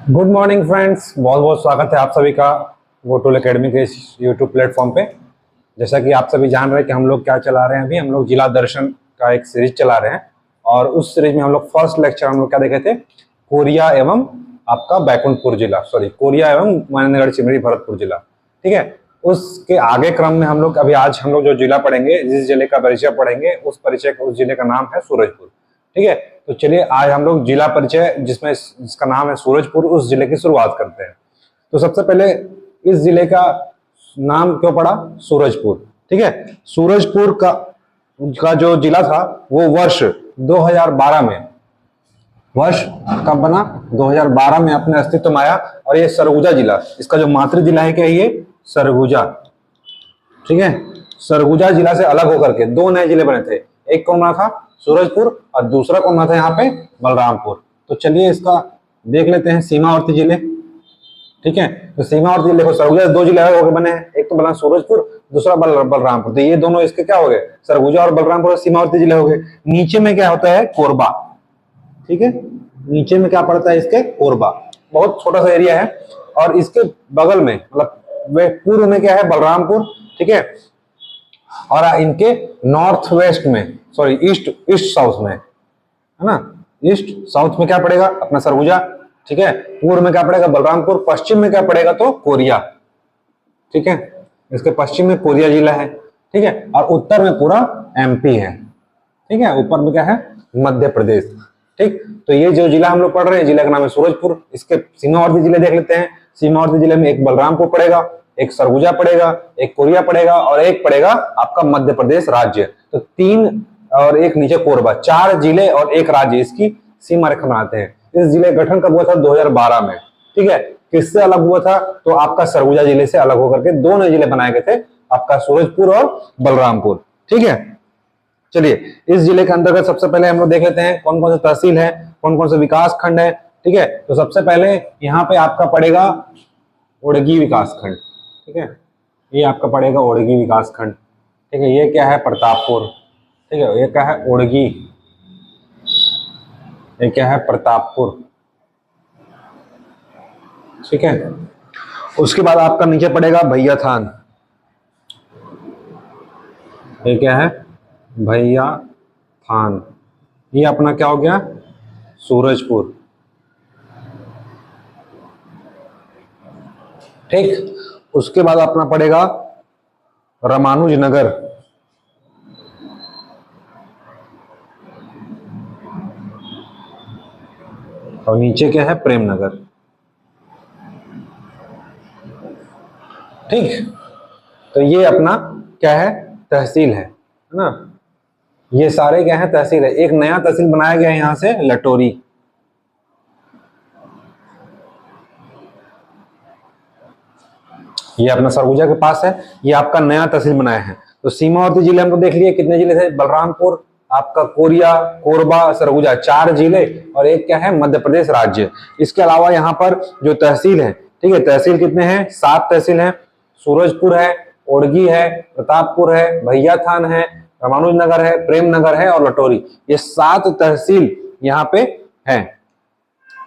Good morning friends, बहुत बहुत स्वागत है आप सभी का गोटूल एकेडमी के इस यूट्यूब प्लेटफॉर्म पे। जैसा कि आप सभी जान रहे हैं कि हम लोग क्या चला रहे हैं, अभी हम लोग जिला दर्शन का एक सीरीज चला रहे हैं और उस सीरीज में हम लोग फर्स्ट लेक्चर हम लोग क्या देखे थे, कोरिया एवं आपका बैकुंठपुर जिला, कोरिया एवं मनेन्द्रगढ़ चिमरी भरतपुर जिला। ठीक है, उसके आगे क्रम में हम लोग आज हम लोग जो जिला पढ़ेंगे, जिस जिले का परिचय पढ़ेंगे, उस जिले का नाम है सूरजपुर। ठीक है, तो चलिए आज हम लोग जिला परिचय जिसका नाम है सूरजपुर, उस जिले की शुरुआत करते हैं। तो सबसे पहले इस जिले का नाम क्यों पड़ा सूरजपुर। ठीक है, सूरजपुर का जो जिला था वो वर्ष 2012 में, वर्ष कब बना, 2012 में अपने अस्तित्व में आया। और ये सरगुजा जिला, इसका जो मातृ जिला है क्या, ये सरगुजा। ठीक है, सरगुजा जिला से अलग होकर के दो नए जिले बने थे, एक कौन बना था, सूरजपुर, और दूसरा कौन बना था यहाँ पे, बलरामपुर। तो चलिए इसका देख लेते हैं सीमावर्ती जिले। ठीक है, तो सीमावर्ती जिले को सरगुजा दो जिले हो गए बने हैं, एक तो बना सूरजपुर, दूसरा बलरामपुर। तो ये दोनों इसके क्या हो गए, सरगुजा और बलरामपुर सीमावर्ती जिले हो गए। नीचे में क्या होता है, कोरबा। ठीक है, नीचे में क्या पड़ता है इसके, कोरबा, बहुत छोटा सा एरिया है। और इसके बगल में मतलब वे पूर्व में क्या है, बलरामपुर। ठीक है, और इनके नॉर्थ वेस्ट में, ईस्ट साउथ में, है ना, ईस्ट साउथ में क्या पड़ेगा, अपना सरगुजा। ठीक है, पूर्व में क्या पड़ेगा, बलरामपुर। पश्चिम में क्या पड़ेगा, तो कोरिया। ठीक है, इसके पश्चिम में कोरिया जिला है। ठीक है, और उत्तर में पूरा एमपी है। ठीक है, ऊपर में क्या है, मध्य प्रदेश। ठीक, तो ये जो जिला हम लोग पढ़ रहे हैं, जिला का नाम है सूरजपुर। इसके सीमावर्ती जिले देख लेते हैं। सीमावर्ती जिले में एक बलरामपुर पड़ेगा, एक सरगुजा पड़ेगा, एक कोरिया पड़ेगा और एक पड़ेगा आपका मध्य प्रदेश राज्य। तो तीन और एक नीचे कोरबा, 4 जिले और एक राज्य इसकी सीमा रेखा बनाते हैं। इस जिले का गठन कब हुआ था, 2012 में। ठीक है, किससे अलग हुआ था, तो आपका सरगुजा जिले से अलग होकर के दो नए जिले बनाए गए थे, आपका सूरजपुर और बलरामपुर। ठीक है, चलिए इस जिले के अंतर्गत सबसे पहले हम लोग देख लेते हैं कौन कौन से तहसील है, कौन कौन से विकास खंड है। ठीक है, तो सबसे पहले यहाँ पे आपका पड़ेगा ओड़गी विकास खंड। ठीक है, ये आपका पड़ेगा ओड़गी विकास खंड। ठीक है, ये क्या है, प्रतापपुर। ठीक है, ये क्या है, ओड़गी, ये क्या है, प्रतापपुर। ठीक है, उसके बाद आपका नीचे पड़ेगा भैया थान। ये क्या है, भैया थान। ये अपना क्या हो गया, सूरजपुर। ठीक, उसके बाद अपना पड़ेगा रामानुजनगर। और नीचे क्या है, प्रेमनगर। ठीक, तो ये अपना क्या है, तहसील है ना। ये सारे क्या है, तहसील है। एक नया तहसील बनाया गया है यहां से, लटोरी। ये अपना सरगुजा के पास है, ये आपका नया तहसील बनाया है। तो सीमावर्ती जिले हमको देख लिए, कितने जिले थे, बलरामपुर, आपका कोरिया, कोरबा, सरगुजा, 4 जिले और एक क्या है, मध्य प्रदेश राज्य। इसके अलावा यहाँ पर जो तहसील है, ठीक है, तहसील कितने हैं, 7 तहसील हैं। सूरजपुर है, ओड़गी है, प्रतापपुर है, भैया थान है, रामानुजनगर है, प्रेमनगर है और लटोरी। ये 7 तहसील यहाँ पे हैं।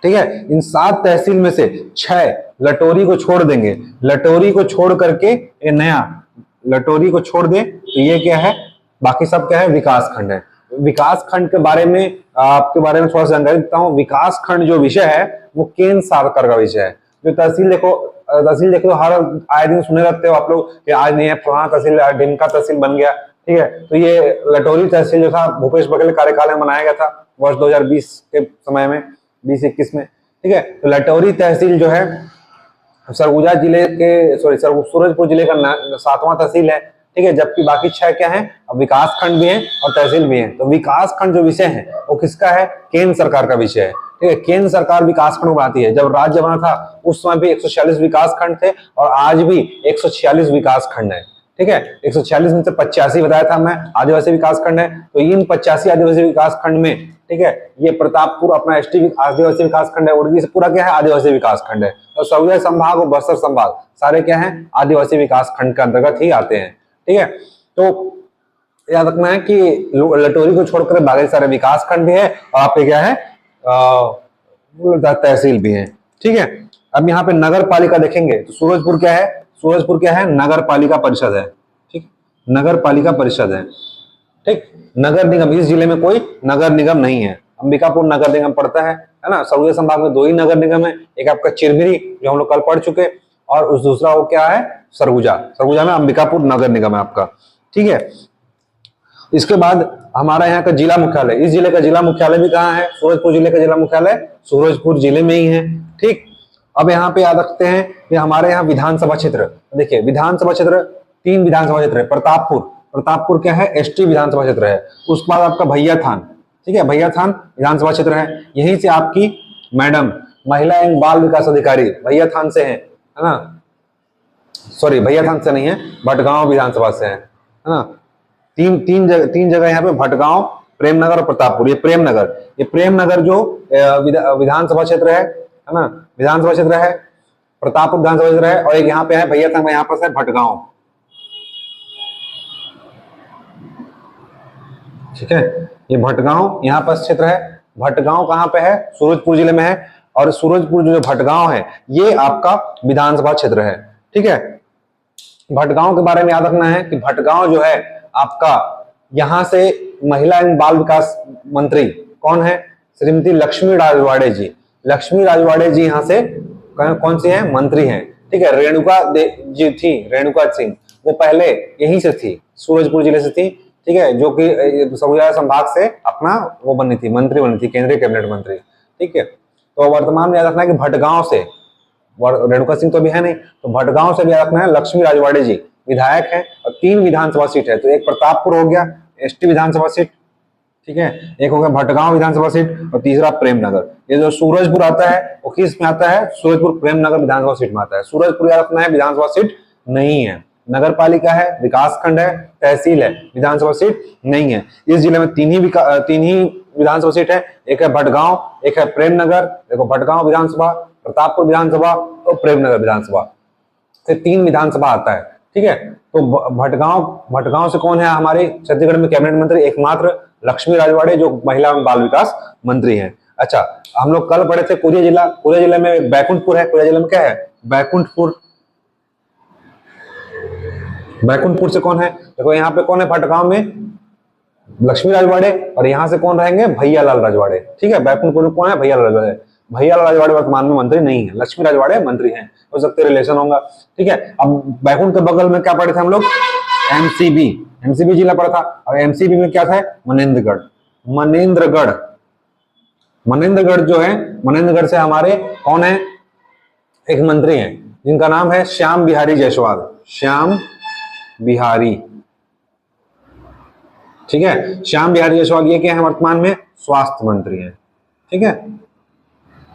ठीक है, इन 7 तहसील में से 6 लटोरी को छोड़ देंगे। लटोरी को छोड़ करके ये नया लटोरी को छोड़ दे तो ये क्या है, बाकी सब क्या है, विकास खंड है। विकास खंड के बारे में आपके बारे में थोड़ा सा जानकारी देता हूँ। विकास खंड जो विषय है वो केंद्र सरकार का विषय है। जो तहसील देखो हर आए दिन सुने रहते हो आप लोग कि आज नहीं है, फलाना तहसील, डिमका तहसील बन गया। ठीक है, तो ये लटोरी तहसील जो था भूपेश बघेल कार्यकाल में बनाया गया था वर्ष 2020 के समय में, 2021 में। ठीक है, तो लटोरी तहसील जो है सरगुजा जिले के सूरजपुर जिले का 7वां तहसील है। ठीक है, जबकि बाकी 6 क्या हैं, अब विकास खंड भी हैं और तहसील भी हैं। तो विकास खंड जो विषय है वो किसका है, केंद्र सरकार का विषय है। ठीक है, केंद्र सरकार विकास खंड बनाती है। जब राज्य बना था उस समय भी 146 विकास खंड थे और आज भी 146 विकास खंड है। ठीक है, 146 में से 85 बताया था मैं आदिवासी विकास खंड है। तो इन 85 आदिवासी विकास खंड में, ठीक है, ये प्रतापपुर अपना एसटी आदिवासी विकास खंड है, उड़गी से पूरा क्या है, आदिवासी विकास खंड है। और सरगुजा संभाग और बस्तर संभाग सारे क्या है, आदिवासी विकास खंड के अंतर्गत ही आते हैं। ठीक है, तो याद रखना है कि लटोरी को छोड़कर बाकी सारे विकास खंड भी है और आपके क्या है, तहसील भी है। ठीक है। अब यहाँ पे नगर पालिका देखेंगे तो सूरजपुर क्या है, सूरजपुर क्या है, नगर पालिका परिषद है। ठीक, नगर पालिका परिषद है। ठीक, नगर निगम, इस जिले में कोई नगर निगम नहीं है। अंबिकापुर नगर निगम पड़ता है ना। सरगुजा संभाग में 2 ही नगर निगम है, एक आपका चिरमिरी जो हम लोग कल पढ़ चुके, और उस दूसरा वो क्या है, सरगुजा। सरगुजा में अंबिकापुर नगर निगम है आपका। ठीक है, इसके बाद हमारा यहाँ का जिला मुख्यालय, इस जिले का जिला मुख्यालय भी कहाँ है, सूरजपुर जिले का जिला मुख्यालय सूरजपुर जिले में ही है। ठीक, अब यहाँ पे याद रखते हैं कि हमारे यहाँ विधानसभा क्षेत्र, देखिए विधानसभा क्षेत्र 3 विधानसभा क्षेत्र है। प्रतापपुर, प्रतापपुर क्या है, एसटी विधानसभा क्षेत्र है। उसके बाद आपका भैया थान, ठीक है, भैया थान विधानसभा क्षेत्र है। यहीं से आपकी मैडम महिला एवं बाल विकास अधिकारी भैया थान से है ना, सॉरी भैया थान से नहीं है, भटगांव विधानसभा से है ना। तीन जगह यहाँ पे, भटगांव, प्रेमनगर और प्रतापपुर। ये प्रेमनगर जो विधानसभा क्षेत्र है ना, विधानसभा क्षेत्र है, प्रतापपुर विधानसभा क्षेत्र है, और एक यहाँ पे है भैया थान, यहाँ पर है भटगांव। ठीक है, ये भटगांव यहाँ पर क्षेत्र है। भटगांव कहाँ पे है, सूरजपुर जिले में है, और सूरजपुर जो भटगांव है ये आपका विधानसभा क्षेत्र है। ठीक है, भटगांव के बारे में याद रखना है कि भटगांव जो है आपका, यहाँ से महिला एवं बाल विकास मंत्री कौन है, श्रीमती लक्ष्मी राजवाड़े जी। लक्ष्मी राजवाड़े जी यहाँ से कौन सी है, मंत्री हैं। ठीक है, रेणुका जी थी, रेणुका सिंह, वो पहले यहीं से थी, सूरजपुर जिले से थी। ठीक है, जो कि सरगुजा संभाग से अपना वो बनी थी, मंत्री बनी थी, केंद्रीय कैबिनेट मंत्री। ठीक है, तो वर्तमान में याद रखना है कि भटगांव से, रेणुका सिंह तो अभी है नहीं, तो भटगांव से भी याद रखना है लक्ष्मी राजवाड़े जी विधायक हैं, और 3 विधानसभा सीट है। तो एक प्रतापपुर हो गया एसटी विधानसभा सीट, ठीक है, एक हो गया भटगांव विधानसभा सीट, और तीसरा प्रेमनगर। ये जो सूरजपुर आता है वो किस में आता है, सूरजपुर प्रेमनगर विधानसभा सीट में आता है। सूरजपुर याद रखना है विधानसभा सीट नहीं है, नगर पालिका है, विकास खंड है, तहसील है, विधानसभा सीट नहीं है। इस जिले में 3 ही विधानसभा सीट है, एक है भटगांव, एक है प्रेमनगर। देखो भटगांव विधानसभा, प्रतापपुर विधानसभा और प्रेमनगर विधानसभा से 3 विधानसभा आता है। ठीक है, तो भटगांव से कौन है हमारे छत्तीसगढ़ में कैबिनेट मंत्री, एकमात्र लक्ष्मी राजवाड़े जो महिला एवं बाल विकास मंत्री हैं। अच्छा, हम लोग कल पढ़े थे कोरिया जिला, कोरिया जिले में बैकुंठपुर है। कोरिया जिले में क्या है, बैकुंठपुर। बैकुंठपुर से कौन है, देखो यहाँ पे कौन है, भटगांव में लक्ष्मी राजवाड़े, और यहाँ से कौन रहेंगे, भैयालाल राजवाड़े। ठीक है, बैकुंठपुर में कौन है, भैयालाल राजवाड़े। भैयालाल राजवाड़े वर्तमान में मंत्री नहीं है, लक्ष्मी राजवाड़े मंत्री हैं, हो सकते रिलेशन होगा। ठीक है, अब बैकुंठ के बगल में क्या पढ़े थे हम लोग, एमसीबी जिला पड़ा था, और एमसीबी में क्या था, मनेन्द्रगढ़। मनेन्द्रगढ़ जो है, मनेन्द्रगढ़ से हमारे कौन है, एक मंत्री हैं जिनका नाम है श्याम बिहारी जायसवाल, श्याम बिहारी। ठीक है, श्याम बिहारी जायसवाल ये क्या है, वर्तमान में स्वास्थ्य मंत्री हैं। ठीक है,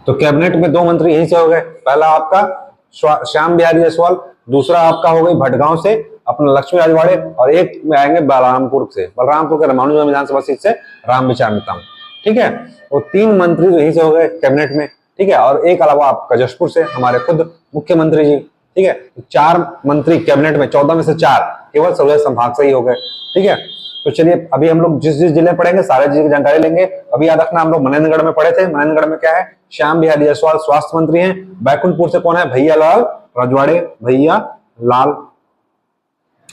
तो कैबिनेट में 2 मंत्री यहीं से हो गए, पहला आपका श्याम बिहारी जायसवाल, दूसरा आपका हो गई भटगांव से अपना लक्ष्मी राजवाड़े, और एक में आएंगे बलरामपुर से, बलरामपुर के रामानुजगंज विधानसभा सीट से रामविचार नेताम। ठीक है, वो 3 मंत्री तो यहीं से हो गए कैबिनेट में। ठीक है, और एक अलावा आपका जशपुर से हमारे खुद मुख्यमंत्री जी। ठीक है, 4 मंत्री कैबिनेट में, 14 में से 4 केवल सरगुजा संभाग से ही हो गए। ठीक है, तो चलिए अभी हम लोग जिस जिले में पढ़ेंगे सारे जिले की जानकारी लेंगे। अभी याद रखना, हम लोग मनेन्द्रगढ़ में पढ़े थे, मनेन्द्रगढ़ में क्या है, श्याम बिहारी जायसवाल स्वास्थ्य मंत्री हैं। बैकुंठपुर से कौन है, भैयालाल राजवाड़े, भैयालाल,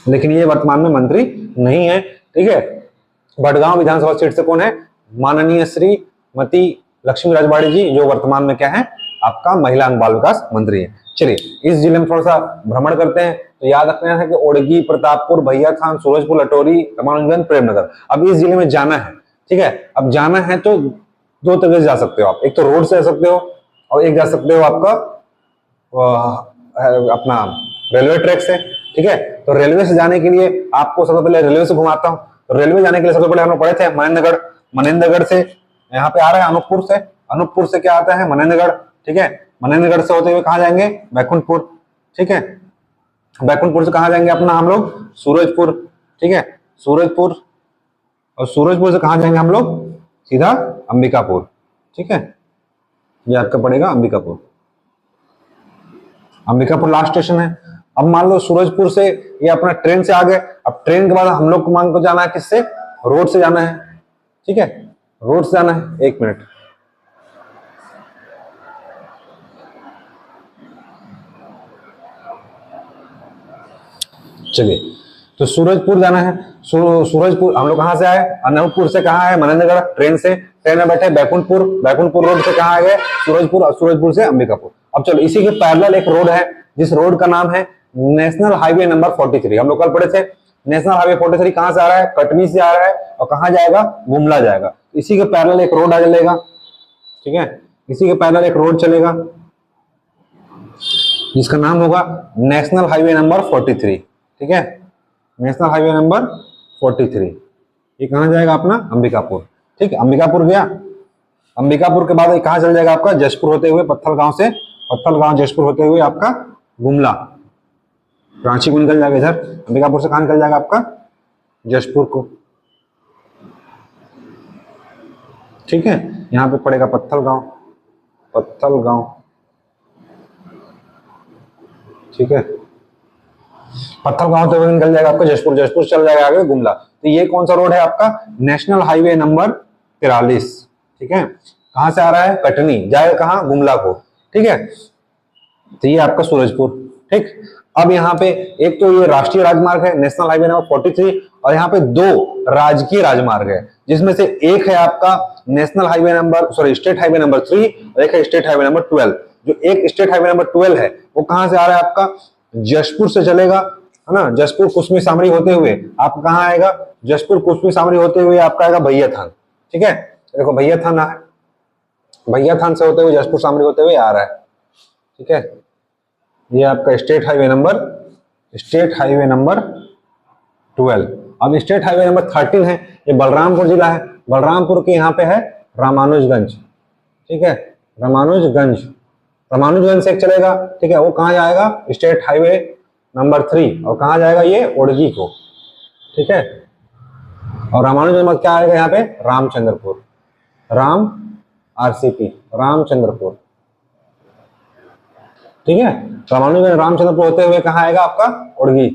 लेकिन ये वर्तमान में मंत्री नहीं है। ठीक है, भटगांव विधानसभा सीट से कौन है, माननीय श्रीमती लक्ष्मी राजवाड़े जी, जो वर्तमान में क्या है, आपका महिला एवं बाल विकास मंत्री है। चलिए इस जिले में थोड़ा सा भ्रमण करते हैं। तो याद रखना है कि ओड़गी, प्रतापपुर, भैया थान, सूरजपुर, लटोरी, रामानुजगंज, प्रेमनगर। अब इस जिले में जाना है। ठीक है, अब जाना है तो 2 तरह से जा सकते हो आप, एक तो रोड से जा सकते हो, और एक जा सकते हो आपका अपना रेलवे ट्रैक से। ठीक है, तो रेलवे से जाने के लिए आपको सबसे पहले रेलवे से घुमाता हूँ। तो रेलवे जाने के लिए सबसे पहले हम लोग पढ़े थे मनेन्द्रगढ़ से यहाँ पे आ रहा है अनूपपुर से क्या आता है, मनेन्द्रगढ़। ठीक है, मनेन्द्रगढ़ से होते हुए कहाँ जाएंगे, बैकुंठपुर। ठीक है, बैकुंठपुर से कहाँ जाएंगे अपना हम लोग, सूरजपुर। ठीक है, सूरजपुर, और सूरजपुर से कहाँ जाएंगे हम लोग, सीधा अंबिकापुर। ठीक है, ये आपका पड़ेगा अंबिकापुर लास्ट स्टेशन है। अब मान लो सूरजपुर से ये अपना ट्रेन से आ गए। अब ट्रेन के बाद हम लोग को मान को जाना है किससे, रोड से जाना है। ठीक है, रोड से जाना है, 1 मिनट। चलिए, तो सूरजपुर जाना है। सूरजपुर हम लोग कहाँ से आए, अनूपपुर से कहाँ आए, मनेन्द्रगढ़, ट्रेन से, ट्रेन में बैठे बैकुंठपुर, बैकुंठपुर रोड से कहाँ आ गए सूरजपुर, और सूरजपुर से अंबिकापुर। अब चलो, इसी के पैरेलल एक रोड है जिस रोड का नाम है नेशनल हाईवे नंबर 43। हम लोग कल पढ़े थे नेशनल हाईवे 43 कहाँ से आ रहा है, कटनी से आ रहा है और कहाँ जाएगा, गुमला जाएगा। इसी के पैरेलल एक रोड आ चलेगा, ठीक है, इसी के पैरेलल एक रोड चलेगा जिसका नाम होगा नेशनल हाईवे नंबर 43, ठीक है, नेशनल हाईवे नंबर 43। ये कहाँ जाएगा अपना, अंबिकापुर, ठीक है, अंबिकापुर गया। अंबिकापुर के बाद कहाँ चल जाएगा आपका, जशपुर होते हुए, पत्थलगांव से, पत्थलगांव जशपुर होते हुए आपका गुमला, रांची को निकल जाएगा इधर। अंबिकापुर से कहाँ निकल जाएगा आपका, जशपुर को, ठीक है। यहाँ पे पड़ेगा पत्थलगांव, पत्थलगांव, ठीक है, पत्थलगांव से निकल जाएगा आपका जशपुर, जशपुर चल जाएगा आगे गुमला। तो ये कौन सा रोड है आपका, नेशनल हाईवे नंबर 43, ठीक है। कहां से आ रहा है, कटनी, जाएगा कहां, गुमला को, ठीक है। तो ये आपका सूरजपुर, ठीक। अब यहाँ पे एक तो ये राष्ट्रीय राजमार्ग है नेशनल हाईवे नंबर 43, और यहाँ पे दो राजकीय राजमार्ग है, जिसमें से एक है आपका national highway number state highway number 3 और एक है स्टेट हाईवे नंबर 12। जो एक स्टेट हाईवे नंबर 12 है वो कहां से आ रहा है आपका, जशपुर से चलेगा, है ना, जशपुर कुसमी सामरी होते हुए आप कहां आएगा, जशपुर कुसमी सामरी होते हुए आपका आएगा भैया थान, ठीक है। देखो भैया थान है, भैया थान से होते हुए जशपुर सामरी होते हुए आ रहा है, ठीक है। ये आपका स्टेट हाईवे नंबर 12। अब स्टेट हाईवे नंबर 13 है, ये बलरामपुर जिला है, बलरामपुर के यहाँ पे है रामानुजगंज, ठीक है, रामानुजगंज, रामानुजगंज से चलेगा, ठीक है, वो कहाँ जाएगा, स्टेट हाईवे नंबर 3, और कहाँ जाएगा ये, ओडगी को, ठीक है। और रामानुजगंज क्या आएगा यहाँ पे, रामचंद्रपुर, राम आरसीपी, रामचंद्रपुर, ठीक है। रामानुजगंज रामचंद्रपुर होते हुए कहाँ आएगा आपका, ओडगी,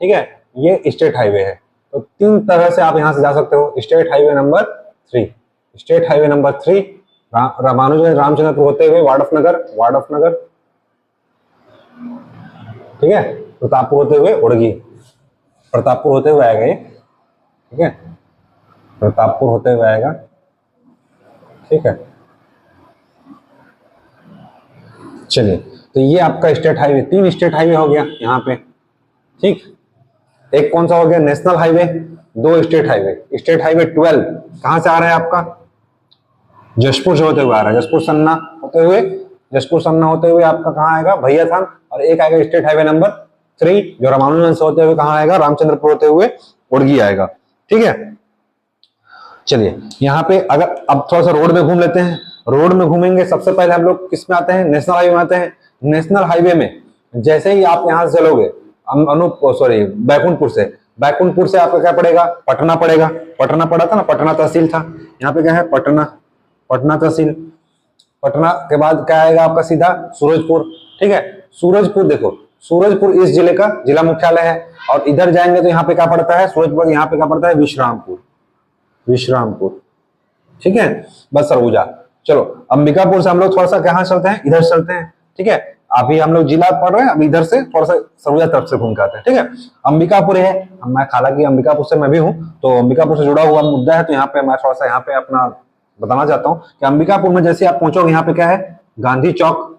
ठीक है। ये स्टेट हाईवे है। तो तीन तरह से आप यहां से जा सकते हो, state highway number 3, state highway number 3 Ramanujganj Ramchandrapur होते हुए वार्डफनगर, वार्डफनगर, ठीक है, प्रतापपुर होते हुए ओडगी, प्रतापपुर होते हुए आएगा ये, ठीक है, प्रतापपुर होते हुए आएगा, ठीक है। चलिए, तो ये आपका स्टेट हाईवे, 3 स्टेट हाईवे हो गया यहाँ पे, ठीक। एक कौन सा हो गया, national highway, 2 state highway. State highway 12 कहां से आ रहा है आपका, जशपुर से होते हुए आ रहा है, जशपुर सन्ना होते हुए, जशपुर सन्ना होते हुए आपका कहाँ आएगा, भैया थान। और एक आएगा स्टेट हाईवे नंबर 3 जो रामानुजगंज से होते हुए कहाँ आएगा, रामचंद्रपुर होते हुए ओडगी आएगा, ठीक है। चलिए, यहाँ पे अगर अब थोड़ा सा रोड में घूम लेते हैं। रोड में घूमेंगे, सबसे पहले हम लोग किस में आते हैं, नेशनल हाईवे में आते हैं। नेशनल हाईवे में जैसे ही आप यहाँ से चलोगे बैकुंठपुर से आपका क्या पड़ेगा, पटना पड़ेगा, पटना पड़ा था ना, पटना तहसील था, यहाँ पे क्या है, पटना, पटना तहसील। पटना के बाद क्या आएगा आपका, सीधा सूरजपुर, ठीक है। सूरजपुर, देखो सूरजपुर इस जिले का जिला मुख्यालय है, और इधर जाएंगे तो यहाँ पे क्या पड़ता है, सूरजपुर यहाँ पे क्या पड़ता है, विश्रामपुर, विश्रामपुर, ठीक है, बस सरगुजा। चलो, अंबिकापुर से हम लोग थोड़ा सा कहाँ चलते हैं, इधर चलते हैं, ठीक है। अभी हम लोग जिला पढ़ रहे हैं, अभी इधर से थोड़ा सा सरगुजा तरफ से घूम के आते हैं, ठीक है। अंबिकापुर है, मैं हालांकि अंबिकापुर से मैं भी हूँ, तो अंबिकापुर से जुड़ा हुआ मुद्दा है, तो यहाँ पे मैं थोड़ा सा यहाँ पे अपना बताना चाहता हूँ कि अंबिकापुर में जैसे आप पहुंचोगे, यहाँ पे क्या है, गांधी चौक।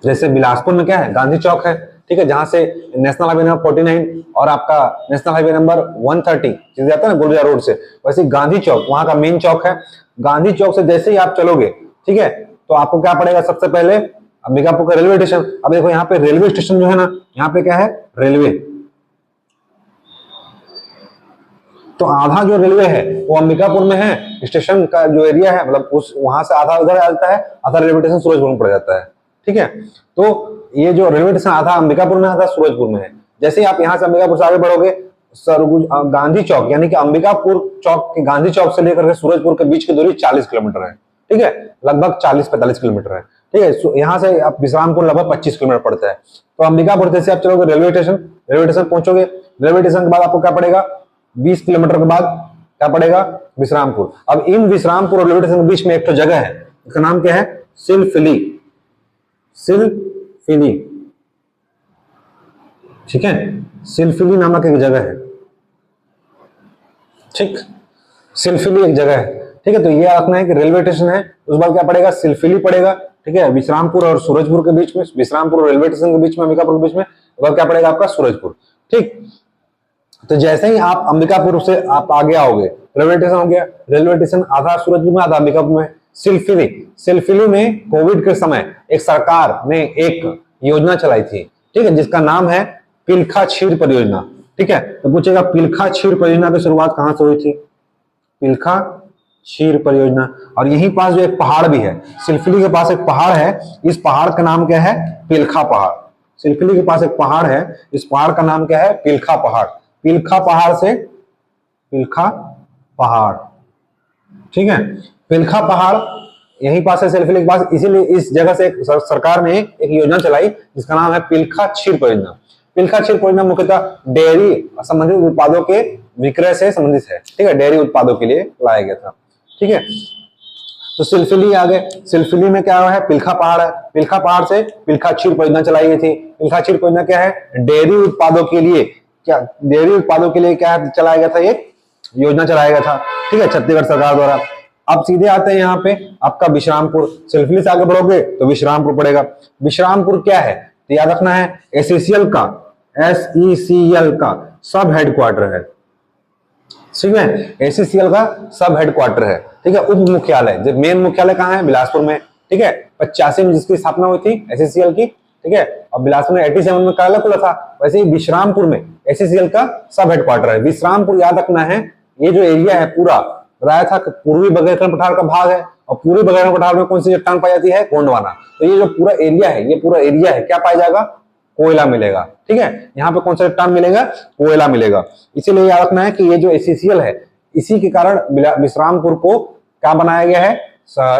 जैसे बिलासपुर में क्या है, गांधी चौक है, ठीक है, जहां से नेशनल हाईवे नंबर 49 और आपका नेशनल हाईवे नंबर 130 चीज जाता है ना गुरुद्वारा रोड से, वैसे गांधी चौक वहां का मेन चौक है। गांधी चौक से जैसे ही आप चलोगे, ठीक है, तो आपको क्या पड़ेगा, सबसे पहले अंबिकापुर का रेलवे स्टेशन। अब देखो यहाँ पे रेलवे स्टेशन जो है ना, यहाँ पे क्या है, रेलवे, तो आधा जो रेलवे है वो अंबिकापुर में है, स्टेशन का जो एरिया है, मतलब उस वहां से आधा उधर आता है, आधा रेलवे स्टेशन सूरजपुर में पड़ जाता है, ठीक है। तो ये जो रेलवे स्टेशन आधा अंबिकापुर में, आधा सूरजपुर में है। जैसे ही आप यहाँ से अंबिकापुर से आगे बढ़ोगे, गांधी चौक यानी कि अंबिकापुर चौक के गांधी चौक से लेकर के सूरजपुर के बीच की दूरी 40 किलोमीटर है, ठीक है, लगभग 40-45 किलोमीटर है, ठीक है। यहाँ से आप विश्रामपुर लगभग 25 किलोमीटर पड़ता है। तो अंबिकापुर जैसे आप चलोगे रेलवे स्टेशन पहुंचोगे, रेलवे स्टेशन के बाद आपको क्या पड़ेगा, 20 किलोमीटर के बाद क्या पड़ेगा, विश्रामपुर। अब इन विश्रामपुर और रेलवे स्टेशन के बीच में एक तो जगह है, इसका नाम क्या है, सिलफिली, सिलफिली, ठीक है, सिलफिली नामक एक जगह है, ठीक, सिलफिली एक जगह है, ठीक है। तो ये रखना है कि रेलवे स्टेशन है, उस बाद क्या पड़ेगा, सिलफिली पड़ेगा, ठीक है, विश्रामपुर और सूरजपुर के बीच में, विश्रामपुर और रेलवे स्टेशन के बीच में, अंबिकापुर के बीच में, वह क्या पड़ेगा आपका सूरजपुर, ठीक। तो जैसे ही आप अंबिकापुर से आप आगे आओगे, रेलवे स्टेशन हो गया, रेलवे स्टेशन आधा सूरजपुर में आधा अंबिकापुर में। सिलफिली, सिलफिली में कोविड के समय एक सरकार ने एक योजना चलाई थी, ठीक है, जिसका नाम है पिलखा क्षीर परियोजना, ठीक है। तो पूछेगा पिलखा क्षीर परियोजना की शुरुआत कहां से हुई थी, पिलखा क्षीर परियोजना। और यहीं पास जो एक पहाड़ भी है, सिलफिली के पास एक पहाड़ है, इस पहाड़ का नाम क्या है, पिलखा पहाड़। सिलफिली के पास एक पहाड़ है, इस पहाड़ का नाम क्या है, पिलखा पहाड़। पिलखा पहाड़ से पिलखा पहाड़, ठीक है, पिलखा पहाड़ यहीं पास है सिलफिली के पास, इसीलिए इस जगह से सरकार ने एक योजना चलाई जिसका नाम है पिलखा क्षीर परियोजना। पिलखा क्षीर परियोजना मुख्यतः डेयरी संबंधित उत्पादों के विक्रय से संबंधित है, ठीक है, डेयरी उत्पादों के लिए लाया गया था, ठीक है। तो सिलफिली आ गए, सिलफिली में क्या है, पिलखा पहाड़ है, पिलखा पहाड़ से पिलखा क्षीर परियोजना चलाई गई थी। पिलखा क्षीर परियोजना क्या है, डेयरी उत्पादों के लिए, क्या डेयरी उत्पादों के लिए क्या चलाया गया था, ये योजना चलाया गया था, ठीक है, छत्तीसगढ़ सरकार द्वारा। अब सीधे आते हैं यहाँ पे आपका विश्रामपुर, सिलफिली से आगे बढ़ोगे तो विश्रामपुर पड़ेगा। विश्रामपुर क्या है, तो याद रखना है एसईसीएल का, एसईसीएल का सब हेडक्वार्टर है, ठीक है, एसईसीएल का सब हेडक्वार्टर है, ठीक है। उप मुख्यालय, जब मेन मुख्यालय कहाँ है, बिलासपुर में, ठीक है, 85 में जिसकी स्थापना हुई थी एसईसीएल की, ठीक है, और बिलासपुर में 87 में कार्यालय खुला था। वैसे ही विश्रामपुर में एसईसीएल का सब हेडक्वार्टर है। विश्रामपुर याद रखना है, ये जो एरिया है पूरा बताया था कि पूर्वी बघेलखंड पठार का भाग है, और पूर्वी बघेलखंड पठार में कौन सी चट्टान पाई जाती है, गोंडवाना। तो ये जो पूरा एरिया है, ये पूरा एरिया है, क्या पाया जाएगा, कोयला मिलेगा, ठीक है। यहाँ पे कौन सा चट्टान मिलेगा, कोयला मिलेगा। इसीलिए याद रखना है कि ये जो एसईसीएल है, इसी के कारण विश्रामपुर को क्या बनाया गया है,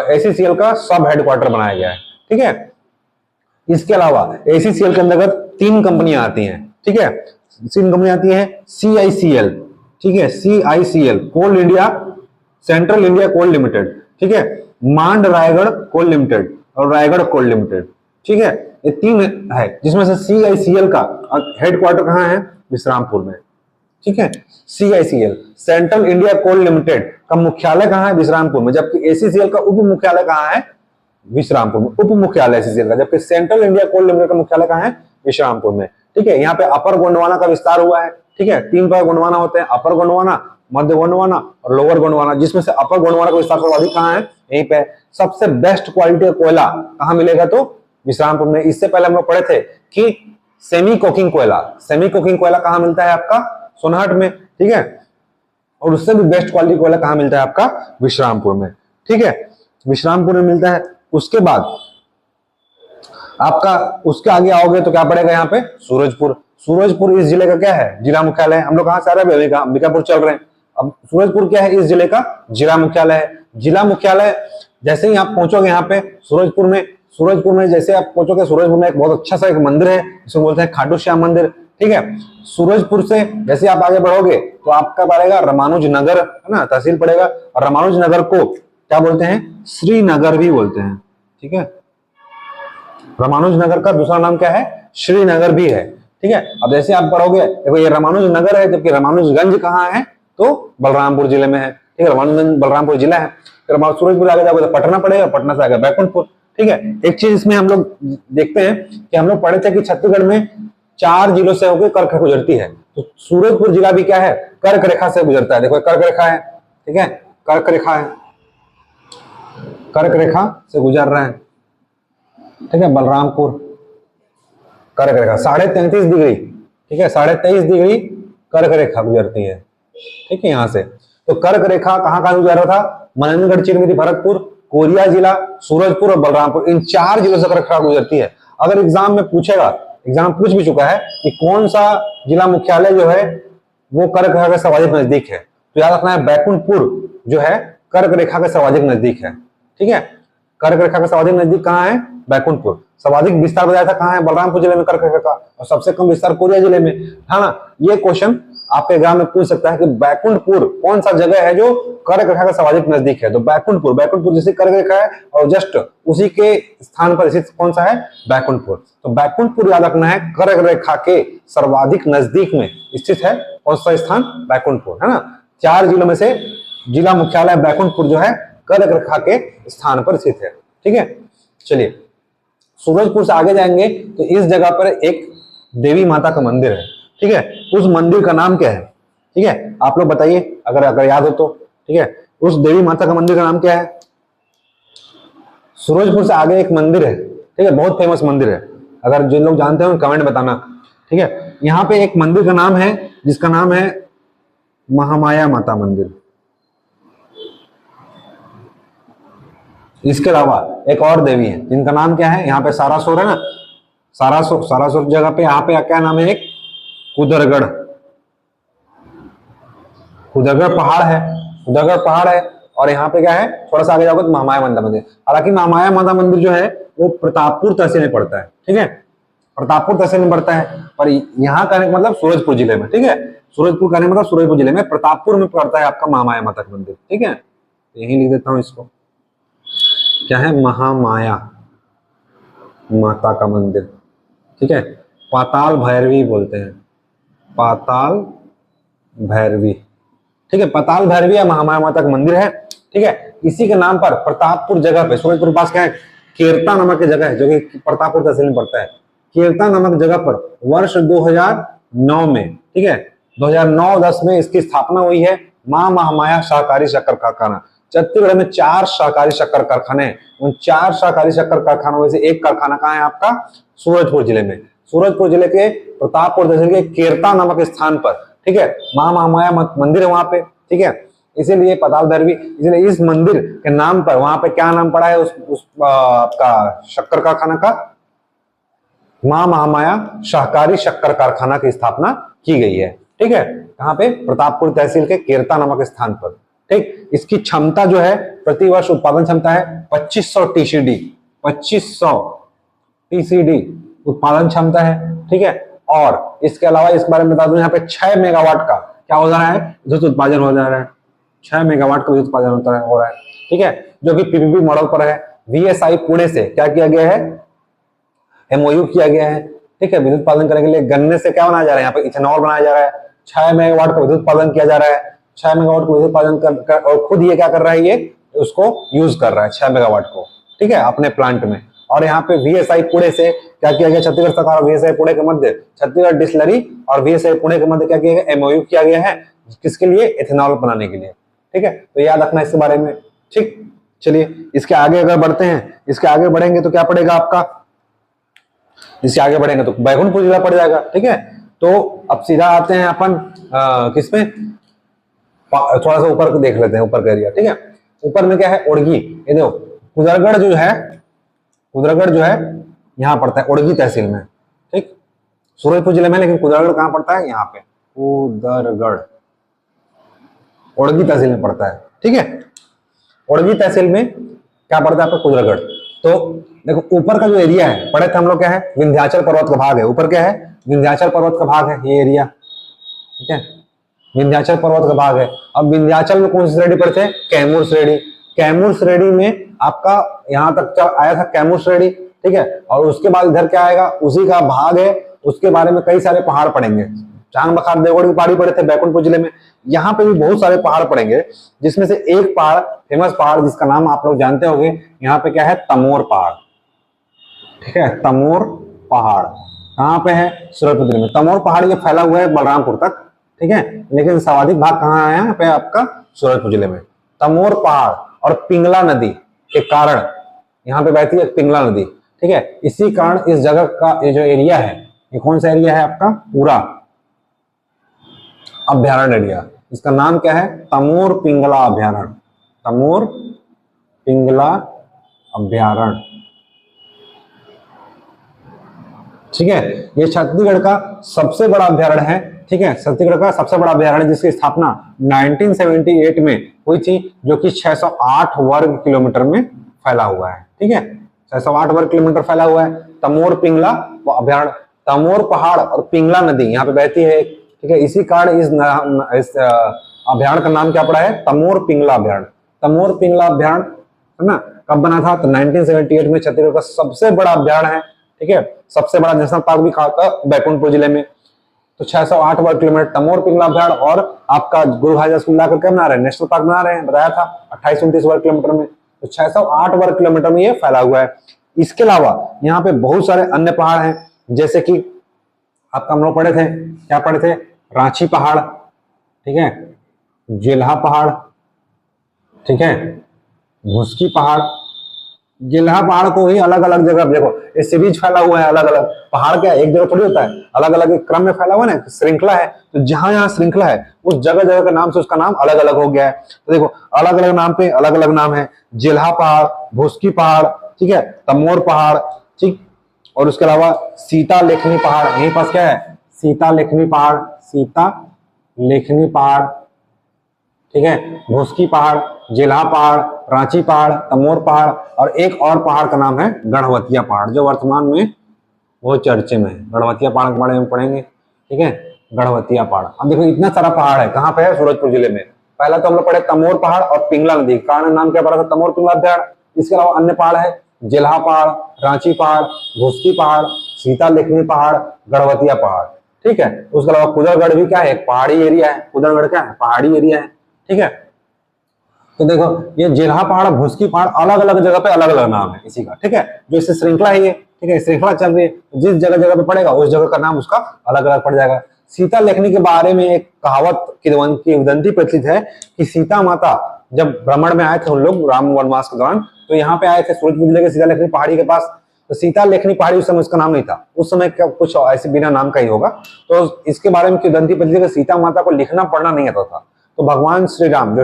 एसईसीएल का सब हेडक्वार्टर बनाया गया है, ठीक है। इसके अलावा एसईसीएल के अंतर्गत 3 कंपनियां आती हैं, ठीक है, 3 कंपनियां आती हैं, सीआईसीएल, ठीक है, सीआईसीएल कोल इंडिया, सेंट्रल इंडिया कोल लिमिटेड, ठीक है, मांड रायगढ़ कोल लिमिटेड और रायगढ़ कोल लिमिटेड, ठीक है। ये 3 है, जिसमें से सीआईसीएल का हेडक्वार्टर कहाँ है, विश्रामपुर में, ठीक है। सीआईसीएल सेंट्रल इंडिया कोल लिमिटेड का मुख्यालय कहाँ है, विश्रामपुर में, जबकि एसईसीएल का उप मुख्यालय कहाँ है, विश्रामपुर में, उप मुख्यालय एसईसीएल का, जबकि सेंट्रल इंडिया कोल लिमिटेड का मुख्यालय कहाँ है, विश्रामपुर में, ठीक है। यहाँ पे अपर गोंडवाना का विस्तार हुआ है, ठीक है। 3 प्रकार गोंडवाना होते हैं, अपर गोंडवाना, मध्य गोंडवाना और लोअर गोंडवाना, जिसमें से अपर गोंडवाना का विस्तार सर्वाधिक कहाँ है, यहीं पे। सबसे बेस्ट क्वालिटी का कोयला कहाँ मिलेगा, तो विश्रामपुर में। इससे पहले हम लोग पढ़े थे कि सेमी कोकिंग कोयला, सेमी कोकिंग कोयला कहाँ मिलता है आपका, सोनहट में, ठीक है, और उससे भी बेस्ट क्वालिटी कोयला कहाँ मिलता है आपका, विश्रामपुर में, ठीक है, विश्रामपुर में मिलता है। उसके बाद आपका उसके आगे आओगे तो क्या पड़ेगा यहाँ पे, सूरजपुर। सूरजपुर इस जिले का क्या है, जिला मुख्यालय है। हम लोग कहाँ से आ रहे हैं, अंबिकापुर चल रहे हैं। अब सूरजपुर क्या है, इस जिले का जिला मुख्यालय है। जिला मुख्यालय जैसे ही आप पहुंचोगे यहाँ पे सूरजपुर में जैसे आप पहुंचोगे, सूरजपुर में एक बहुत अच्छा सा एक मंदिर है, जिसको बोलते हैं खाटू श्याम मंदिर, ठीक है। सूरजपुर से जैसे आप आगे बढ़ोगे तो आपका पड़ेगा रामानुज नगर, है ना, तहसील पड़ेगा। और रामानुज नगर को क्या बोलते हैं, श्रीनगर भी बोलते हैं, ठीक है। रामानुज नगर का दूसरा नाम क्या है, श्रीनगर भी है, ठीक है। अब जैसे आप बढ़ोगे, देखो ये रामानुज नगर है, जबकि रामानुजगंज कहाँ है, तो बलरामपुर जिले में है, ठीक है, रामानुजगंज बलरामपुर जिला है। फिर सूरजपुर आगे जाओगे तो पटना पड़ेगा, पटना से आगे बैकुंठपुर, ठीक है। एक चीज इसमें हम लोग देखते हैं कि हम लोग पढ़े थे कि छत्तीसगढ़ में 4 जिलों से होकर कर्क गुजरती है, तो सूरजपुर जिला भी क्या है, कर्क रेखा से गुजरता है। देखो कर्क रेखा है, ठीक है, कर्क रेखा है, कर्क रेखा से गुजर रहा है, ठीक है। बलरामपुर कर्क रेखा 33.5 डिग्री, ठीक है, 23.5 डिग्री कर्क रेखा गुजरती है, ठीक है, यहाँ से। तो कर्क रेखा कहाँ कहाँ गुजर रहा था, मनेन्द्रगढ़, चिरमिरी, भरतपुर, कोरिया जिला, सूरजपुर और बलरामपुर, इन 4 जिलों से कर्क रेखा गुजरती है। अगर एग्जाम में पूछेगा, एग्जाम पूछ भी चुका है कि कौन सा जिला मुख्यालय जो है वो कर्क रेखा के सर्वाधिक नजदीक है, तो याद रखना है बैकुंठपुर जो है कर्क रेखा के सर्वाधिक नजदीक है, ठीक है। कर्क रेखा के सर्वाधिक नजदीक कहाँ है, बैकुंठपुर। सर्वाधिक विस्तार बताया था कहाँ है, बलरामपुर जिले में कर्क रेखा का, और सबसे कम विस्तार कोरिया जिले में, है ना। ये क्वेश्चन आपके एग्जाम में पूछ सकता है कि बैकुंठपुर कौन सा जगह है जो कर्क रेखा का सर्वाधिक नजदीक है। तो बैकुंठपुर जैसे कर्क रेखा है और जस्ट उसी के स्थान पर स्थित कौन सा है, बैकुंठपुर। तो बैकुंठपुर याद रखना है, कर्क रेखा के सर्वाधिक नजदीक में स्थित है कौन सा स्थान, बैकुंठपुर, है ना। 4 जिलों में से जिला मुख्यालय बैकुंठपुर जो है कर्क रेखा के स्थान पर स्थित है। ठीक है, चलिए सूरजपुर से आगे जाएंगे तो इस जगह पर एक देवी माता का मंदिर है। ठीक है, उस मंदिर का नाम क्या है, ठीक है, आप लोग बताइए अगर याद हो तो। ठीक है, उस देवी माता का मंदिर का नाम क्या है। सूरजपुर से आगे एक मंदिर है, ठीक है, बहुत फेमस मंदिर है, अगर जिन लोग जानते हो कमेंट बताना। ठीक है, यहाँ पे एक मंदिर का नाम है जिसका नाम है महामाया माता मंदिर। इसके अलावा एक और देवी है जिनका नाम क्या है, यहाँ पे सारासुर है ना, सारासुर जगह पे यहाँ पे क्या नाम है, एक कुदरगढ़ पहाड़ है और यहाँ पे क्या है, थोड़ा सा आगे जाओगे तो महामाया माता मंदिर। हालांकि महामाया माता मंदिर जो है वो प्रतापपुर तहसील में पड़ता है। ठीक है, प्रतापपुर तहसील में पड़ता है, पर यहाँ का मतलब सूरजपुर जिले में। ठीक है, सूरजपुर का मतलब सूरजपुर जिले में, प्रतापपुर में पड़ता है आपका महामाया माता का मंदिर। ठीक है, यही लिख देता हूँ इसको, क्या है, महामाया माता का मंदिर। ठीक है, पाताल भैरवी बोलते हैं, पाताल भैरवी। ठीक है, पाताल भैरवी या महामाया माता का मंदिर है। ठीक है, इसी के नाम पर प्रतापपुर जगह पे, सूरजपुर पास क्या है, केरता नामक जगह है जो कि प्रतापपुर तहसील में पड़ता है। केरता नामक जगह पर वर्ष 2009 में, ठीक है, 2009-10 में इसकी स्थापना हुई है, मां महामाया सहकारी शक्कर कारखाना। छत्तीसगढ़ में 4 सहकारी शक्कर कारखाने हैं, उन 4 सहकारी शक्कर कारखानों में से एक कारखाना कहाँ है आपका, सूरजपुर जिले में। सूरजपुर जिले के प्रतापपुर तहसील के केरता नामक स्थान पर, ठीक है, मां महामाया मंदिर है वहां पे। ठीक है, इसीलिए पाताल भैरवी, इसलिए इस मंदिर के नाम पर वहां पे क्या नाम पड़ा है उस आपका शक्कर कारखाना का, मां महामाया सहकारी शक्कर कारखाना की स्थापना की गई है। ठीक है, कहाँ पे, प्रतापपुर तहसील के केरता नामक स्थान पर। ठीक, इसकी क्षमता जो है, प्रतिवर्ष उत्पादन क्षमता है 2500 टीसीडी, 2500 टीसीडी उत्पादन क्षमता है। ठीक है, और इसके अलावा इस बारे में बता दूं, यहाँ पे 6 मेगावाट का क्या हो जा रहा है, विद्युत उत्पादन हो जा रहा है, 6 मेगावाट का विद्युत उत्पादन हो रहा है। ठीक है, जो कि पीपीपी मॉडल पर है। वीएसआई पुणे से क्या किया गया है, एमओयू किया गया है। ठीक है, विद्युत उत्पादन करने के लिए गन्ने से क्या बनाया जा रहा है, यहाँ पे इथेनॉल बनाया जा रहा है। 6 मेगावाट का विद्युत उत्पादन किया जा रहा है, 6 मेगावाट का विद्युत उत्पादन कर और खुद ये क्या कर रहा है, ये उसको यूज कर रहा है 6 मेगावाट को। ठीक है, अपने प्लांट में। और यहाँ पे वीएसआई पुणे से क्या किया गया, छत्तीसगढ़ सरकार और वीएसआई पुणे के मध्य, छत्तीसगढ़ डिस्टिलरी और वीएसआई पुणे के मध्य क्या किया गया, एमओयू किया गया है, किसके लिए, एथेनॉल बनाने के लिए। ठीक है, तो याद रखना इसके बारे में। ठीक, चलिए इसके आगे अगर बढ़ते हैं, इसके आगे बढ़ेंगे तो क्या पड़ेगा आपका, इससे आगे बढ़ेंगे तो बैकुंठपुर जिला पड़ जाएगा। ठीक है, तो अब सीधा आते हैं अपन किसमें, थोड़ा सा ऊपर देख लेते हैं, ऊपर का एरिया। ठीक है, ऊपर में क्या है, ओड़गी। ये देखो कुदरगढ़ जो है यहाँ पड़ता है ओड़गी तहसील में। ठीक, सूरजपुर जिले में, लेकिन कुदरगढ़ कहाँ पड़ता है, यहाँ पे कुदरगढ़ ओड़गी तहसील में पड़ता है। ठीक है, ओड़गी तहसील में क्या पड़ता है आपका, कुदरगढ़। तो देखो ऊपर का जो एरिया है, पढ़े थे हम लोग, क्या है, विंध्याचल पर्वत का भाग है। ऊपर क्या है, विंध्याचल पर्वत का भाग है ये एरिया। ठीक है, विंध्याचल पर्वत का भाग है। अब विंध्याचल में कौन सी श्रेणी पड़ते हैं, कैमूर श्रेणी। कैमूर श्रेणी में आपका यहाँ तक आया था कैमूर श्रेणी। ठीक है, और उसके बाद इधर क्या आएगा, उसी का भाग है, उसके बारे में कई सारे पहाड़ पड़ेंगे। चांग बखार देवगढ़ की पहाड़ी पड़े थे बैकुंठपुर जिले में, यहाँ पे भी बहुत सारे पहाड़ पड़ेंगे, जिसमें से एक पहाड़, फेमस पहाड़ जिसका नाम आप लोग जानते होंगे, यहाँ पे क्या है, तमोर पहाड़। ठीक है, तमोर पहाड़ कहाँ पे है, सूरजपुर जिले में। तमोर पहाड़ ये फैला हुआ है बलरामपुर तक। ठीक है, लेकिन सर्वाधिक भाग कहाँ है, यहाँ पे आपका सूरजपुर जिले में। तमोर पहाड़ और पिंगला नदी के कारण यहाँ पे बहती है पिंगला नदी। ठीक है, इसी कारण इस जगह का ये जो एरिया है, ये कौन सा एरिया है आपका, पूरा अभ्यारण्य एरिया। इसका नाम क्या है, तमोर पिंगला अभ्यारण्य। तमोर पिंगला अभ्यारण्य। ठीक है, ये छत्तीसगढ़ का सबसे बड़ा अभ्यारण्य है। ठीक है, छत्तीसगढ़ का सबसे बड़ा अभ्यारण्य जिसकी स्थापना 1978 में हुई थी, जो कि 608 वर्ग किलोमीटर में फैला हुआ है। ठीक है, 608 वर्ग किलोमीटर फैला हुआ है। तमोर पिंगला अभ्यारण्य, तमोर पहाड़ और पिंगला नदी यहाँ पे बहती है, ठीक है, इसी कारण इस अभ्यारण्य का नाम क्या पड़ा है, तमोर पिंगला अभ्यारण्य। तमोर पिंगला अभ्यारण्य है ना, कब बना था, तो 1978 में छत्तीसगढ़ का सबसे बड़ा अभ्यारण्य है। ठीक है, सबसे बड़ा नेशनल पार्क भी कहा था, बैकुंठपुर जिले में। तो 608 वर्ग किलोमीटर तमोर पिंगला अभ्यारण्य, और आपका गुरु घाघरा स्कूल मिलाकर क्या बना रहे हैं, नेशनल पार्क बना रहे हैं, बताया था 28-29 वर्ग किलोमीटर में। तो 608 वर्ग किलोमीटर में ये फैला हुआ है। इसके अलावा यहाँ पे बहुत सारे अन्य पहाड़ हैं, जैसे कि आपका हम लोग पढ़े थे, क्या पढ़े थे, रांची पहाड़, ठीक है, जेल्हा पहाड़, ठीक है, भुसकी पहाड़। जेल्हा पहाड़ को ही अलग अलग जगह देखो, ये सीरीज फैला हुआ है, अलग अलग पहाड़ क्या एक जगह थोड़ी होता है, अलग अलग क्रम में फैला हुआ है ना, श्रृंखला है। तो जहां जहां श्रृंखला है उस जगह जगह के नाम से उसका नाम अलग अलग हो गया है। तो देखो अलग अलग नाम पे अलग अलग नाम है, जेल्हा पहाड़, भुसकी पहाड़, ठीक है, तमोर पहाड़, ठीक, और उसके अलावा सीता लेखनी पहाड़, यहीं पास क्या है, सीता लेखनी पहाड़, सीता लेखनी पहाड़, ठीक है, भुसकी पहाड़, जेल्हा पहाड़, रांची पहाड़, तमोर पहाड़, और एक और पहाड़ का नाम है गढ़वतिया पहाड़, जो वर्तमान में वो चर्चे में है। गढ़वतिया पहाड़ के बारे में पढ़ेंगे, ठीक है, गढ़वतिया पहाड़। अब देखो इतना सारा पहाड़ है, कहाँ पे है, सूरजपुर जिले में। पहला तो हम लोग पढ़े तमोर पहाड़ और पिंगला नदी, कारण नाम क्या पड़ा था, तमोर पिंगला अभ्यारण्य। इसके अलावा अन्य पहाड़ है, जेल्हा पहाड़, रांची पहाड़, भुसकी पहाड़, सीता लेखनी पहाड़, गढ़वतिया पहाड़, ठीक है। उसके अलावा कुदरगढ़ भी क्या है, एक पहाड़ी एरिया है, कुदरगढ़ क्या है, पहाड़ी एरिया है, ठीक है। तो देखो ये जेल्हा पहाड़, भुसकी पहाड़, अलग अलग जगह पे अलग अलग नाम है इसी का, ठीक है, जो इससे श्रृंखला है ये, ठीक है, श्रृंखला चल रही है, जिस जगह जगह पे पड़ेगा उस जगह का नाम उसका अलग अलग पड़ जाएगा। सीता लेखनी के बारे में एक कहावत की किंवदंती प्रचलित है कि सीता माता जब भ्रमण में आए थे उन लोग राम वनवास के दौरान, तो यहाँ पे आए थे सूरजपुर जिले के सीता लेखनी पहाड़ी के पास। तो सीता लेखनी पहाड़ी उस समय उसका नाम नहीं था, उस समय क्या कुछ ऐसे बिना नाम का ही होगा। तो इसके बारे में किंवदंती प्रचलित है कि सीता माता को लिखना पढ़ना नहीं आता था। तो भगवान श्री राम जो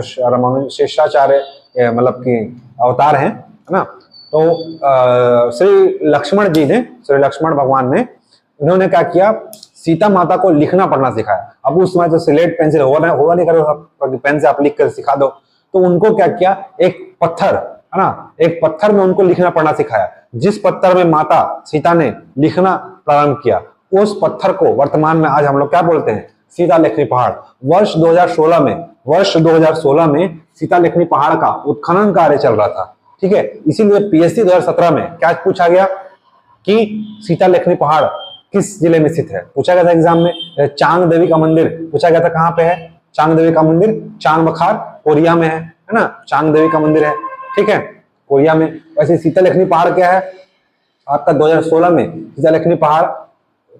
शेषाचार्य मतलब कि अवतार हैं, है ना, तो श्री लक्ष्मण जी ने, श्री लक्ष्मण भगवान ने, इन्होंने क्या किया, सीता माता को लिखना पढ़ना सिखाया। अब उस समय तो स्लेट पेंसिल होगा नहीं करो, पेन से आप लिख कर सिखा दो। तो उनको क्या किया, एक पत्थर, है ना, एक पत्थर में उनको लिखना पढ़ना सिखाया। जिस पत्थर में माता सीता ने लिखना प्रारंभ किया, उस पत्थर को वर्तमान में आज हम लोग क्या बोलते हैं, सीता लेखनी पहाड़। वर्ष 2016 में सीता लेखनी पहाड़ का उत्खनन कार्य चल रहा था, ठीक है। इसीलिए पीएससी 2017 में क्या पूछा गया कि सीता लेखनी पहाड़ किस जिले में स्थित है, पूछा गया था एग्जाम में। चांग देवी का मंदिर पूछा गया था, कहाँ पे है, चांग देवी का मंदिर चांग बखार कोरिया में है ना, चांग देवी का मंदिर है, ठीक है, कोरिया में। वैसे सीता लेखनी पहाड़ क्या है आपका, 2016 में सीता लेखनी पहाड़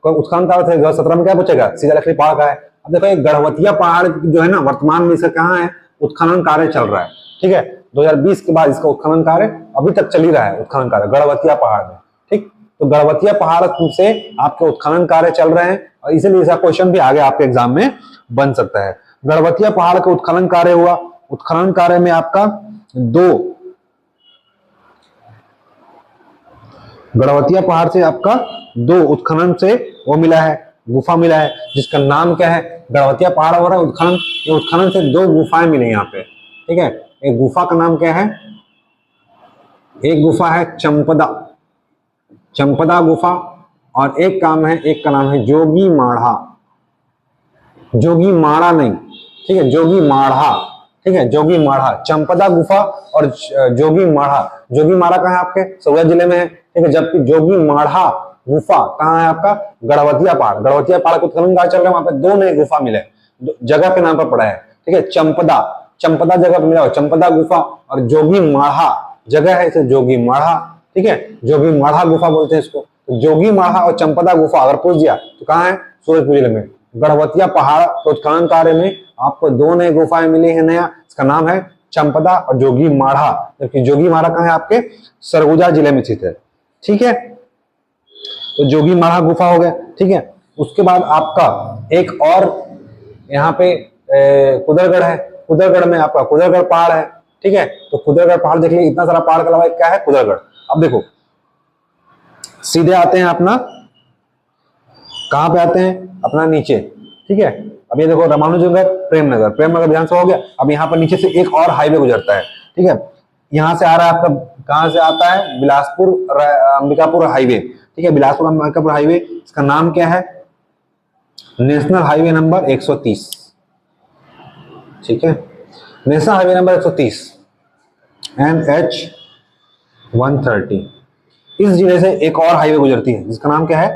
उत्खनन कार्य थे, 2017 में क्या पूछेगा, सीता लेखनी पहाड़ का है। अब देखो ये गढ़वतिया पहाड़ जो है ना, वर्तमान में इसका कहाँ है, उत्खनन कार्य चल रहा है, ठीक है। 2020 के बाद इसका उत्खनन कार्य अभी तक चल ही रहा है, उत्खनन कार्य गढ़वतिया पहाड़ में, ठीक। तो गढ़वतिया पहाड़ से आपके उत्खनन कार्य चल रहे हैं, और इसीलिए इसका क्वेश्चन भी आगे आपके एग्जाम में बन सकता है। गढ़वतिया पहाड़ का उत्खनन कार्य हुआ, उत्खनन कार्य में आपका गढ़वतिया पहाड़ से आपका दो उत्खनन से वो मिला है, गुफा मिला है, जिसका नाम क्या है, गढ़वतिया पहाड़ हो रहा है उत्खनन। ये उत्खनन से दो गुफाएं मिली यहाँ पे, ठीक है। एक गुफा का नाम क्या है, एक गुफा है चंपदा गुफा, और एक का नाम है जोगी माढ़ा नहीं, ठीक है, जोगी माढ़ा, ठीक है, जोगी माढ़ा, चंपदा गुफा और जोगी माढ़ा कहाँ है आपके सरगुजा जिले में है, ठीक है। जबकि जोगी माढ़ा गुफा कहाँ है आपका, गढ़वतिया पहाड़ का उत्खनन कार्य चल रहा है, वहां पे दो नए गुफा मिले, जगह के नाम पर पड़ा है, ठीक है। चंपदा जगह पर मिला, चंपदा गुफा, और जोगी माढ़ा जगह है, इसे जोगी माढ़ा, ठीक है, जोगी माढ़ा गुफा बोलते हैं इसको। तो जोगी माढ़ा और चंपदा गुफा अगर पूछ दिया तो कहाँ है, सूरजपुर जिले में। गढ़वतिया पहाड़ उत्खनन कार्य में आपको दो नए गुफाएं मिली है नया, इसका नाम है चंपदा और जोगी माढ़ा, जबकि जोगी माढ़ा कहाँ है आपके सरगुजा जिले में स्थित है, ठीक है। तो जोगी माढ़ा गुफा हो गया, ठीक है। उसके बाद आपका एक और यहाँ पे कुदरगढ़ है, कुदरगढ़ में आपका कुदरगढ़ पहाड़ है, ठीक है। तो कुदरगढ़ पहाड़ देख लीजिए, इतना सारा पहाड़ के अलावा क्या है, कुदरगढ़। अब देखो सीधे आते हैं अपना, कहां पे आते हैं, अपना नीचे, ठीक है। अब ये देखो रामानुजनगर प्रेमनगर विधानसभा हो गया। अब यहाँ पर नीचे से एक और हाईवे गुजरता है, ठीक है। यहाँ से आ रहा है आपका, कहां से आता है, बिलासपुर अंबिकापुर हाईवे, ठीक है, बिलासपुर अंबिकापुर हाईवे। इसका नाम क्या है, नेशनल हाईवे नंबर 130, ठीक है, नेशनल हाईवे नंबर 130 NH 130। इस जिले से एक और हाईवे गुजरती है जिसका नाम क्या है,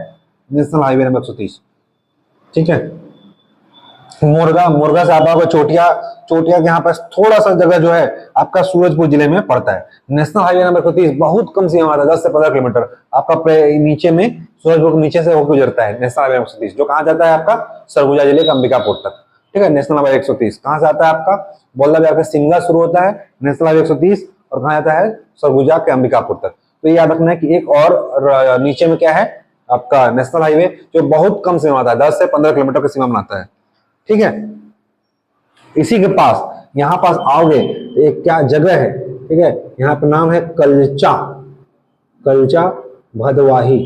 नेशनल हाईवे नंबर 130, ठीक है। मोरगा से आपका चोटिया, चोटिया के यहाँ पर थोड़ा सा जगह जो है आपका सूरजपुर जिले में पड़ता है। नेशनल हाईवे नंबर 130 बहुत कम सीमा आता है, 10 से 15 किलोमीटर आपका नीचे में, सूरजपुर के नीचे से होकर गुजरता है नेशनल हाईवे 130, जो कहाँ जाता है आपका सरगुजा जिले का अंबिकापुर तक, ठीक है। नेशनल हाईवे 130 कहाँ से आता है आपका, बोलना बिहार का शिमला शुरू होता है नेशनल हाईवे 130 और कहाँ जाता है सरगुजा के अंबिकापुर तक। तो याद रखना है कि एक और नीचे में क्या है आपका नेशनल हाईवे, जो बहुत कम सीमा आता है, 10 से 15 किलोमीटर की सीमा बनाता है, ठीक है। इसी के पास यहां पास आओगे तो एक क्या जगह है, ठीक है, यहाँ पे नाम है कल्चा, कल्चा भदवाही,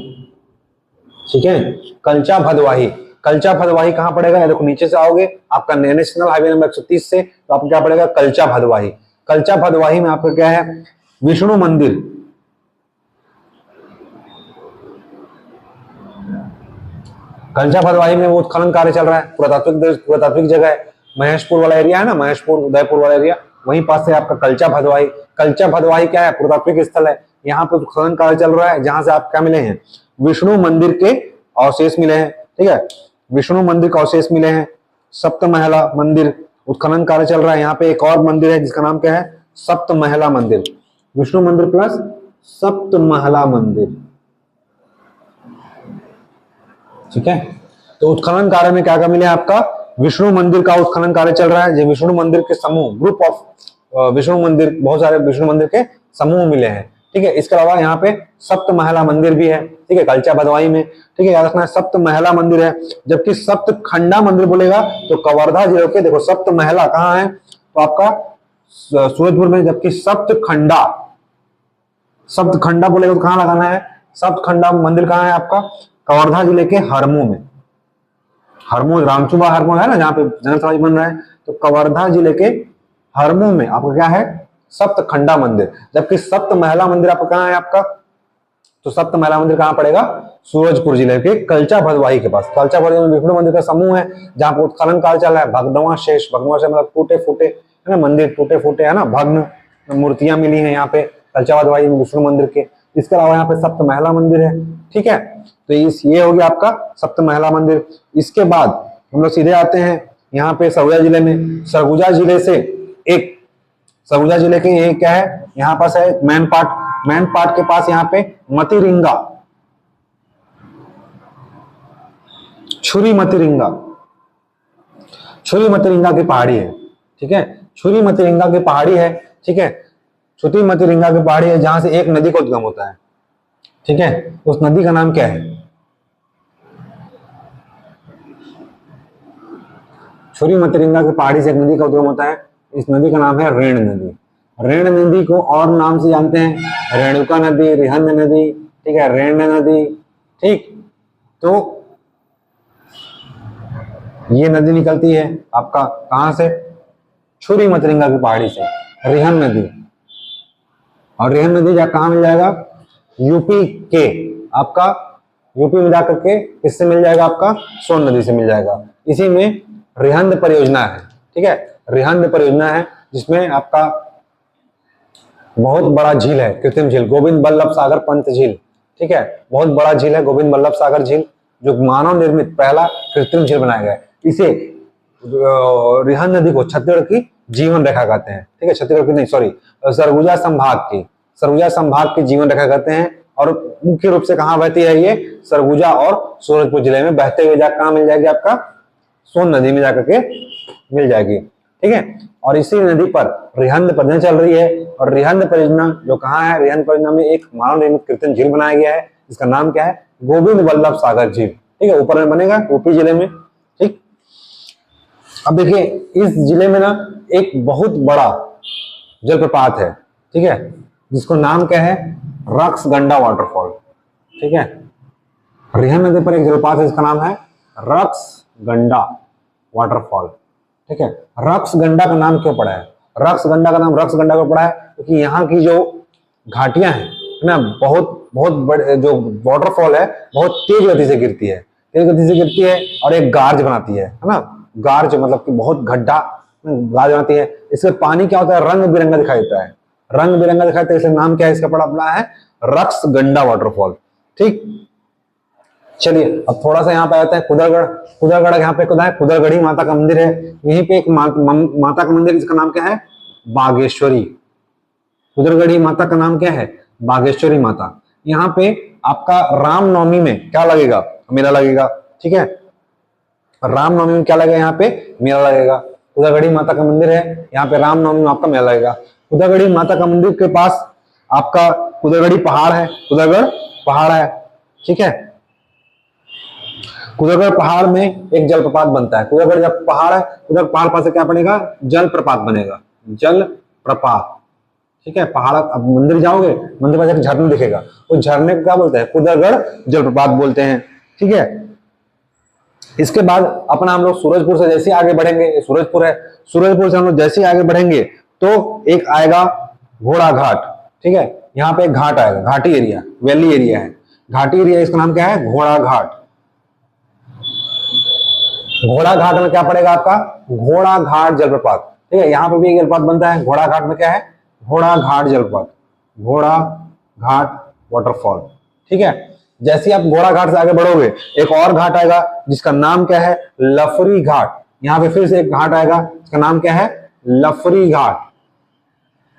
ठीक है, कल्चा भदवाही। कल्चा भदवाही कहां पड़ेगा, देखो नीचे से आओगे आपका नेशनल हाईवे नंबर 130 से, तो आपको क्या पड़ेगा, कल्चा भदवाही। कल्चा भदवाही में आपका क्या है, विष्णु मंदिर, कल्चा भदवाही में वो उत्खनन कार्य चल रहा है, पुरातात्विक जगह है, महेशपुर वाला एरिया है ना, महेशपुर उदयपुर वाला एरिया, वहीं पास से आपका कल्चा भदवाही। कल्चा भदवाही क्या है, पुरातात्विक स्थल है, यहाँ पे उत्खनन कार्य चल रहा है, जहां से आप क्या मिले हैं, विष्णु मंदिर के अवशेष मिले हैं, ठीक है, विष्णु मंदिर का अवशेष मिले हैं। सप्तमहला मंदिर उत्खनन कार्य चल रहा है, यहाँ पे एक और मंदिर है जिसका नाम क्या है, सप्तमहला मंदिर, विष्णु मंदिर प्लस सप्तमहला मंदिर, ठीक है। तो उत्खनन कार्य में क्या क्या मिले आपका, विष्णु मंदिर का उत्खनन कार्य चल रहा है, जो विष्णु मंदिर के समूह, ग्रुप ऑफ विष्णु मंदिर, बहुत सारे विष्णु मंदिर के समूह मिले हैं, ठीक है। इसके अलावा यहाँ पे सप्तमहला मंदिर भी है, ठीक है, कल्चा भदवाही में, ठीक है, याद रखना है सप्तमहला मंदिर है। जबकि सप्तखंडा मंदिर बोलेगा तो कवर्धा जिले के, देखो सप्तमहला कहाँ है, तो आपका सूरजपुर में, जबकि सप्तखंडा, सप्तखंडा बोलेगा तो कहाँ लगाना है, सप्तखंडा मंदिर कहाँ है आपका, कवर्धा जिले के हरमू में, हरमू रामचुबा हरमू है ना जहाँ पे जनरल समाज बन रहा है, तो कवर्धा जिले के हरमू में आपका क्या है, सप्तखंडा मंदिर। जबकि सप्तमहला मंदिर आपका कहाँ है आपका, तो सप्तमहला मंदिर कहाँ पड़ेगा, सूरजपुर जिले के कल्चा भदवाही के पास। कल्चा भदवाही में विष्णु मंदिर का समूह है जहाँ पे उत्खनन कार्य चल रहा है, भग्नवा शेष, भग्नवा से मतलब टूटे फूटे है ना, मंदिर टूटे फूटे है ना, भग्न मूर्तियां मिली है यहाँ पे कल्चा भदवाही में विष्णु मंदिर के। इसके अलावा यहाँ पे सप्तमहला मंदिर है, ठीक है। तो ये हो गया आपका सप्तमहला मंदिर। इसके बाद हम लोग सीधे आते हैं यहाँ पे सरगुजा जिले में। सरगुजा जिले से एक, सरगुजा जिले के ये क्या है, यहाँ पास है मैनपाट के पास यहाँ पे मतिरिंगा, छुरी मतिरिंगा की पहाड़ी है, ठीक है, छुरी मतिरिंगा की पहाड़ी है, ठीक है, छुरी मतिरिंगा की पहाड़ी है जहां से एक नदी का उद्गम होता है, ठीक है। उस नदी का नाम क्या है, छुरी मतिरिंगा की पहाड़ी से एक नदी का उद्गम होता है, इस नदी का नाम है रेण नदी। रेण नदी को और नाम से जानते हैं, रेणुका नदी, रिहंद नदी, ठीक है, रेण नदी, ठीक। तो ये नदी निकलती है आपका कहां से, छुरी मतिरिंगा की पहाड़ी से, रिहंद नदी। और रिहंद नदी कहां मिल जाएगा, यूपी के, आपका यूपी में जाकर के किससे मिल जाएगा, आपका सोन नदी से मिल जाएगा। इसी में रिहंद परियोजना है, ठीक है, रिहंद परियोजना है जिसमें आपका बहुत बड़ा झील है, कृत्रिम झील, गोविंद बल्लभ सागर पंत झील, ठीक है, बहुत बड़ा झील है गोविंद बल्लभ सागर झील, जो मानव निर्मित पहला कृत्रिम झील बनाया गया है। इसे रिहंद नदी को छत्तीसगढ़ की जीवन रेखा कहते हैं, ठीक है, छत्तीसगढ़ की नहीं, सॉरी, सरगुजा संभाग की जीवन रेखा कहते हैं। और मुख्य रूप से कहाँ बहती है ये, सरगुजा और सूरजपुर जिले में बहते हुए जाकर कहाँ मिल जाएगी, आपका सोन नदी में जाकर के मिल जाएगी, ठीक है। और इसी नदी पर रिहंद परियोजना चल रही है, और रिहंद परियोजना जो कहाँ है, रिहंद परियोजना में एक मानव निर्मित कृत्रिम झील बनाया गया है, जिसका नाम क्या है, गोविंद बल्लभ सागर झील, ठीक है, ऊपर में बनेगा यूपी जिले में, ठीक। अब देखिए इस जिले में ना एक बहुत बड़ा जलप्रपात है, ठीक है, जिसको नाम क्या है, रक्सगंडा वाटरफॉल, ठीक है। रिहंद नदी पर एक जलप्रपात है जिसका नाम है रक्सगंडा वाटरफॉल, ठीक है। रक्सगंडा का नाम क्यों पड़ा है, रक्सगंडा का नाम रक्सगंडा क्यों पड़ा है, क्योंकि यहाँ की जो घाटियां हैं ना, बहुत बड़े, जो वाटरफॉल है बहुत तेज गति से गिरती है, तेज गति से गिरती है और एक गार्ज बनाती है ना, गार्ज मतलब कि बहुत गड्ढा गार्ज बनाती है। इससे पानी क्या होता है, रंग बिरंगा दिखाई देता है, रंग बिरंगा दिखाई देता है, इसलिए नाम क्या है इसका पड़ा अपना है रक्सगंडा वाटरफॉल। ठीक, चलिए अब थोड़ा सा यहाँ पे आते हैं कुदरगढ़। कुदरगढ़ यहाँ पे खुदा है, कुदरगढ़ी माता का मंदिर है। यहीं पे एक माता का मंदिर, इसका नाम क्या है, बागेश्वरी। कुदरगढ़ी माता का नाम क्या है, बागेश्वरी माता। यहाँ पे आपका रामनवमी में क्या लगेगा, मेला लगेगा। ठीक है, रामनवमी में क्या लगेगा, यहाँ पे मेला लगेगा। कुदरगढ़ी माता का मंदिर है, यहाँ पे रामनवमी में आपका मेला लगेगा। कुदरगढ़ी माता का मंदिर के पास आपका कुदरगढ़ी पहाड़ है, कुदरगढ़ पहाड़ है। ठीक है, कुदरगढ़ पहाड़ में एक जलप्रपात बनता है। कुदरगढ़ जब पहाड़ है, कुदरगढ़ पहाड़ पास से क्या बनेगा, जलप्रपात बनेगा, जलप्रपात। ठीक है, पहाड़ अब मंदिर जाओगे, मंदिर पास एक झरना दिखेगा, उस झरने को क्या बोलते हैं, कुदरगढ़ जलप्रपात बोलते हैं। ठीक है, इसके बाद अपना हम लोग सूरजपुर से जैसे आगे बढ़ेंगे, सूरजपुर है, सूरजपुर से हम लोग जैसे आगे बढ़ेंगे तो एक आएगा घोड़ा घाट। ठीक है, यहाँ पे एक घाट आएगा, घाटी एरिया, वैली एरिया है, घाटी एरिया, इसका नाम क्या है, घोड़ा घाट। घोड़ा घाट में क्या पड़ेगा आपका, घोड़ा घाट जलप्रपात। ठीक है, यहाँ पे भी एक जलप्रपात बनता है, घोड़ा घाट में क्या है, घोड़ा घाट जलप्रपात, घोड़ा घाट वाटरफॉल। ठीक है, जैसे आप घोड़ा घाट से आगे बढ़ोगे एक और घाट आएगा जिसका नाम क्या है, लफरी घाट। यहाँ पे फिर से एक घाट आएगा, इसका नाम क्या है, लफरी घाट,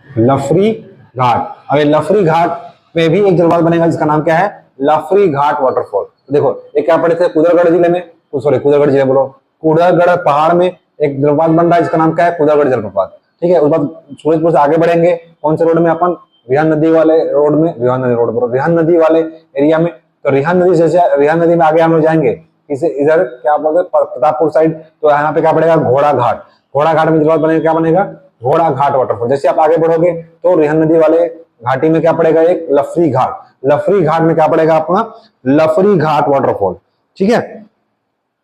लफरी घाट। अब लफरी घाट में भी एक जलप्रपात बनेगा जिसका नाम क्या है, लफरी घाट वाटरफॉल। देखो ये क्या पड़े थे, कुदरगढ़ जिले में, सॉरी कुदरगढ़ जिले बोलो, कुदरगढ़ पहाड़ में एक जलप्रपात बन रहा है जिसका नाम क्या है, कुदरगढ़ जलप्रपात। ठीक है, उसके बाद सूरजपुर से आगे बढ़ेंगे, कौन से रोड में, अपन रिहान नदी वाले रोड में, रिहान नदी वाले एरिया में। तो रिहान नदी से, रिहान नदी में आगे हम लोग जाएंगे, इसे इधर क्या बोलते हैं, प्रतापपुर साइड। तो यहाँ पे क्या पड़ेगा, घोड़ा घाट। घोड़ा घाट में जलप्रपात बनेगा, क्या बनेगा, घोड़ा घाट वाटरफॉल। जैसे आप आगे बढ़ोगे तो रिहान नदी वाले घाटी में क्या पड़ेगा, एक लफरी घाट। लफरी घाट में क्या पड़ेगा अपना, लफरी घाट वाटरफॉल। ठीक है,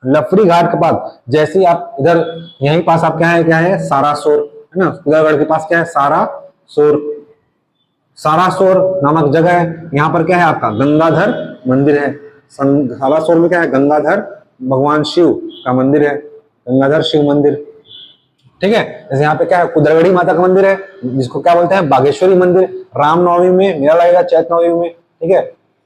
लफरी घाट के पास जैसे ही आप इधर यहीं पास आप क्या है सारासोर, है ना, कुदरगढ़ के पास क्या है, सारासोर। सारासोर नामक जगह है, यहाँ पर क्या है आपका गंगाधर मंदिर है। सारासोर में क्या है, गंगाधर भगवान शिव का मंदिर है, गंगाधर शिव मंदिर। ठीक है, जैसे यहाँ पे क्या है, कुदरगढ़ी माता का मंदिर है जिसको क्या बोलते हैं, बागेश्वरी मंदिर। रामनवमी में मेला लगेगा, चैत नवमी में। ठीक है,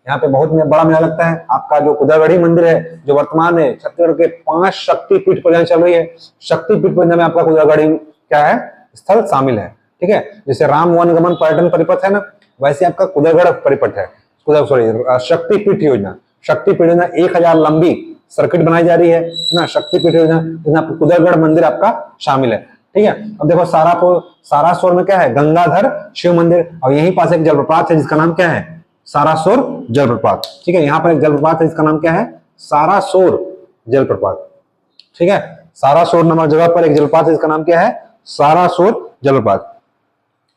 यहाँ पे बहुत बड़ा मेला लगता है। आपका जो कुदरगढ़ी मंदिर है, जो वर्तमान में छत्तीसगढ़ के 5 शक्तिपीठ परियोजना चल रही है, शक्तिपीठ परियोजना में आपका कुदरगढ़ी क्या है, स्थल शामिल है। ठीक है, जैसे राम वनगमन पर्यटन परिपथ है ना, वैसे आपका कुदरगढ़ परिपथ है, शक्तिपीठ योजना। शक्तिपीठ योजना 1000 लंबी सर्किट बनाई जा रही है ना, शक्तिपीठ योजना, जिसमें कुदरगढ़ मंदिर आपका शामिल है। ठीक है, अब देखो सारासोर में क्या है, गंगाधर शिव मंदिर, और यहीं पास एक जलप्रपात है जिसका नाम क्या है, सारासोर जलप्रपात। ठीक है, यहाँ पर एक जलप्रपात है जिसका नाम क्या है, सारासोर जलप्रपात। ठीक है, सारासोर नामक जगह पर एक जलप्रपात है जिसका नाम क्या है, सारासोर जलप्रपात।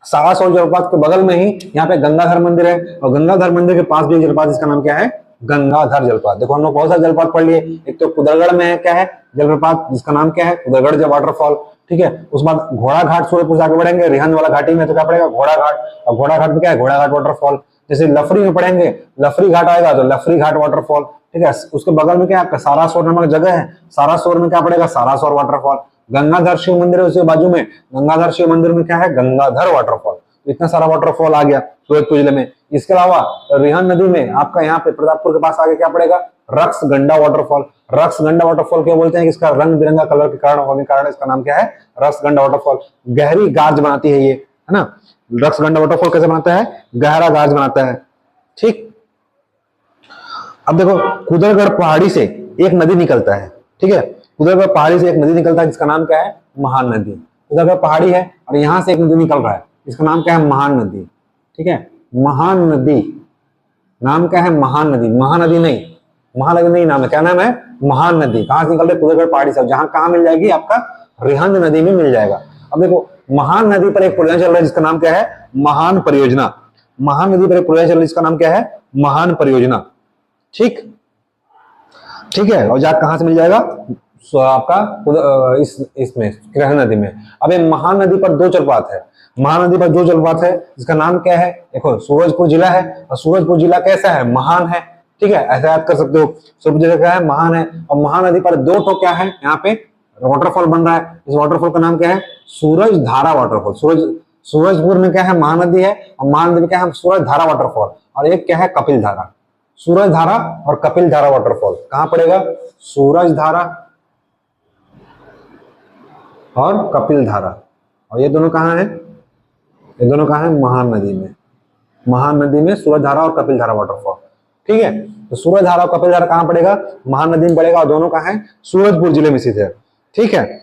सारासोर जलप्रपात के बगल में ही यहाँ पे गंगाधर मंदिर है, और गंगाधर मंदिर के पास भी एक जलप्रपात जिसका नाम क्या है, गंगाधर जलप्रपात। देखो हम लोग बहुत सारे जलप्रपात पढ़ लिए, एक तो कुदरगढ़ में है क्या है जलप्रपात जिसका नाम क्या है, कुदरगढ़ वाटरफॉल। ठीक है, उसके बाद घोड़ा घाट, सूरजपुर से आगे बढ़ेंगे रिहान वाला घाटी में तो क्या पड़ेगा, घोड़ा घाट। और घोड़ा घाट में क्या है, घोड़ा घाट वाटरफॉल। जैसे लफरी में पढ़ेंगे, लफरी घाट आएगा तो लफरी घाट वाटरफॉल। ठीक है, उसके बगल में क्या है, सारासोर नामक जगह है, सारासोर में क्या पड़ेगा, सारासोर वाटरफॉल। गंगाधर शिव मंदिर है उसके बाजू में, गंगाधर शिव मंदिर में क्या है, गंगाधर वाटरफॉल। इतना सारा वाटरफॉल आ गया सूरजपुर जिले में। इसके अलावा रिहान नदी में आपका यहाँ पे प्रतापपुर के पास आगे क्या पड़ेगा, रक्सगंडा वाटरफॉल। रक्सगंडा वाटरफॉल क्यों बोलते हैं, इसका रंग बिरंगा कलर के कारण होने के कारण इसका नाम क्या है, रक्सगंडा वाटरफॉल। गहरी गाज बनाती है ये, है ना। रक्सगंडा वाटरफॉल कैसे बनाता है, गहरा गाज बनाता है। ठीक, अब देखो कुदरगढ़ पहाड़ी से एक नदी निकलता है। ठीक है, कुदरगढ़ पहाड़ी से एक नदी निकलता है जिसका नाम क्या है, महान नदी। कुदरगढ़ पहाड़ी है और यहां से एक नदी निकल रहा है, इसका नाम क्या है, महान नदी। ठीक है, महान नदी नाम क्या है, महान नदी। महानदी नहीं, महानदी नहीं नाम है, क्या नाम है, महान नदी। कहां से निकल रही है, कुदरगढ़ पहाड़ी से। जहां कहां मिल जाएगी, आपका रिहंद नदी में मिल जाएगा। अब देखो महान नदी पर एक परियोजना चल रहा है जिसका नाम क्या है, महान परियोजना। महान नदी पर एक परियोजना चल रही है जिसका नाम क्या है, महान परियोजना। ठीक, ठीक है, और जहां कहां से मिल जाएगा, आपका इसमें ग्रहण नदी में। अब ये महान नदी पर 2 जलप्रपात है, महान नदी पर 2 जलप्रपात है जिसका नाम क्या है, देखो सूरजपुर जिला है, और सूरजपुर जिला कैसा है, महान है। ठीक है, ऐसा याद कर सकते हो। सूरज जगह क्या है, महान है, और महानदी पर दो तो क्या है यहाँ पे वाटरफॉल बन रहा है। इस वाटरफॉल का नाम क्या है, सूरज धारा वाटरफॉल। सूरजपुर में क्या है, महानदी है, और महानदी में क्या है, सूरज धारा वाटरफॉल। और एक क्या है, कपिल धारा। सूरज धारा और कपिल धारा वाटरफॉल कहां पड़ेगा, सूरज धारा और कपिल धारा। और ये दोनों कहां है, ये दोनों कहां है, महान नदी में। महान नदी में सूरज धारा और कपिल धारा वाटरफॉल। ठीक है, तो सूरज धारा और कपिल धारा कहां पड़ेगा, महान नदी में पड़ेगा, और दोनों कहां है, सूरजपुर जिले में स्थित है। ठीक है,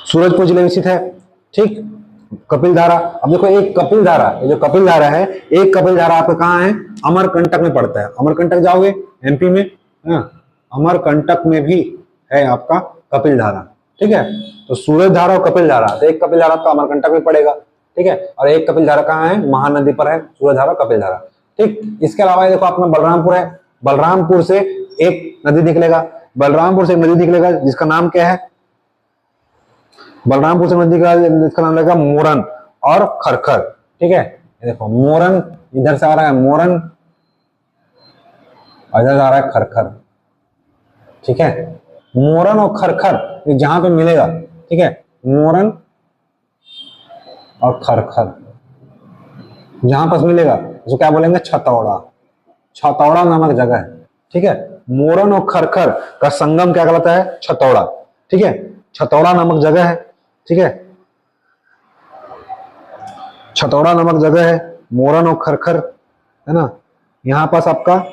सूरजपुर जिले में स्थित है। ठीक, कपिल धारा, अब देखो एक कपिल धारा, ये जो कपिल धारा है, एक कपिल धारा आपका कहां है, अमरकंटक में पड़ता है। अमरकंटक जाओगे एमपी में, अमरकंटक में भी है आपका कपिल धारा। ठीक है, तो सूरज धारा और कपिल धारा, तो एक कपिल धारा आपका अमरकंटक में पड़ेगा। ठीक है, और एक कपिल धारा कहाँ है, महानदी पर है, सूरज धारा कपिल धारा। ठीक, इसके अलावा देखो अपना बलरामपुर है। बलरामपुर से एक नदी निकलेगा, बलरामपुर से एक नदी निकलेगा जिसका नाम क्या है, बलरामपुर से नदी का जिसका नाम लगेगा मोरन और खरखर। ठीक है, देखो मोरन इधर से आ रहा है, मोरन, और इधर आ रहा है खरखर। ठीक है, मोरन और खरखर जहां पे मिलेगा, ठीक है, मोरन और खरखर जहां पर मिलेगा उसको क्या बोलेंगे, छतौड़ा। छतौड़ा नामक जगह है। ठीक है, मोरन और खरखर का संगम क्या कहलाता है, छतौड़ा। ठीक है, छतौड़ा नामक जगह है। ठीक है, छतौड़ा नामक जगह है, मोरन और खरखर है ना। यहां पास आपका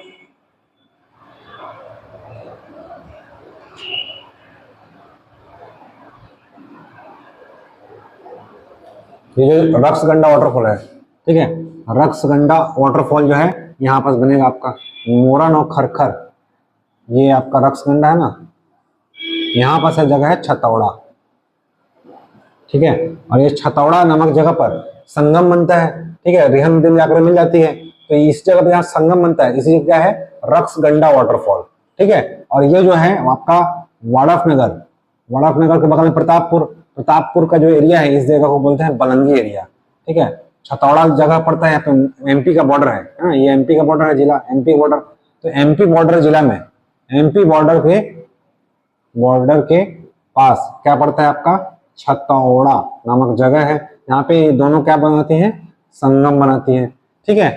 ये जो रक्सगंडा वाटरफॉल है, ठीक है, रक्सगंडा वाटरफॉल जो है यहाँ पास बनेगा आपका मोरन और खरखर। ये आपका रक्सगंडा है ना, यहाँ पास है जगह है छतौड़ा। ठीक है, और ये छतौड़ा नामक जगह पर संगम बनता है। ठीक है, रिहन नदी जाकर मिल जाती है, तो इस जगह पर यहाँ संगम बनता है, इसी क्या है, रक्सगंडा वाटरफॉल। ठीक है, और ये जो है आपका वाड़फनगर, वाड़फनगर के बगल में प्रतापपुर, प्रतापपुर का जो एरिया है इस जगह को बोलते हैं बलंगी एरिया। ठीक है, छतौड़ा जगह पड़ता है, तो एमपी का बॉर्डर है, ये एमपी का बॉर्डर है, जिला एमपी बॉर्डर। तो एमपी बॉर्डर जिला में, एमपी बॉर्डर के पास क्या पड़ता है आपका, छतौड़ा नामक जगह है। यहाँ पे दोनों क्या बनाती हैं, संगम बनाती हैं। ठीक है,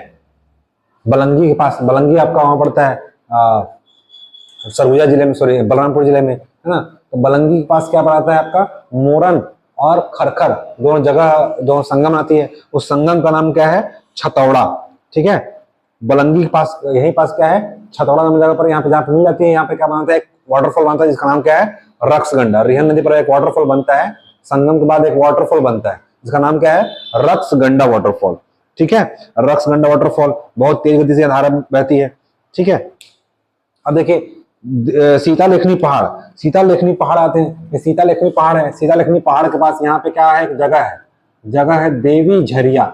बलंगी के पास, बलंगी आपका वहां पड़ता है सरगुजा जिले में, सॉरी बलरामपुर जिले में, है ना। तो बलंगी के पास क्या पड़ता है आपका, मोरन और खरखर दोनों जगह, दोनों संगम आती है, उस संगम का नाम क्या है, छतौड़ा। ठीक है, बलंगी के पास, यही पास क्या है, छतौड़ा नामक जगह पर, यहाँ पे जहाँ मिल जाती है, यहाँ पे क्या बनता है, एक वाटरफॉल बनता है जिसका नाम क्या है, रक्सगंडा। रिहन नदी पर एक वाटरफॉल बनता है, संगम के बाद एक वाटरफॉल बनता है जिसका नाम क्या है, रक्सगंडा वाटरफॉल। ठीक है, रक्सगंडा वाटरफॉल बहुत तेज गति से धारा बहती है। ठीक है, अब देखिए सीता लेखनी पहाड़, सीता लेखनी पहाड़ आते हैं, ये सीता लेखनी पहाड़ है। सीता लेखनी पहाड़ के पास यहाँ पे क्या है, एक जगह है देवी झरिया।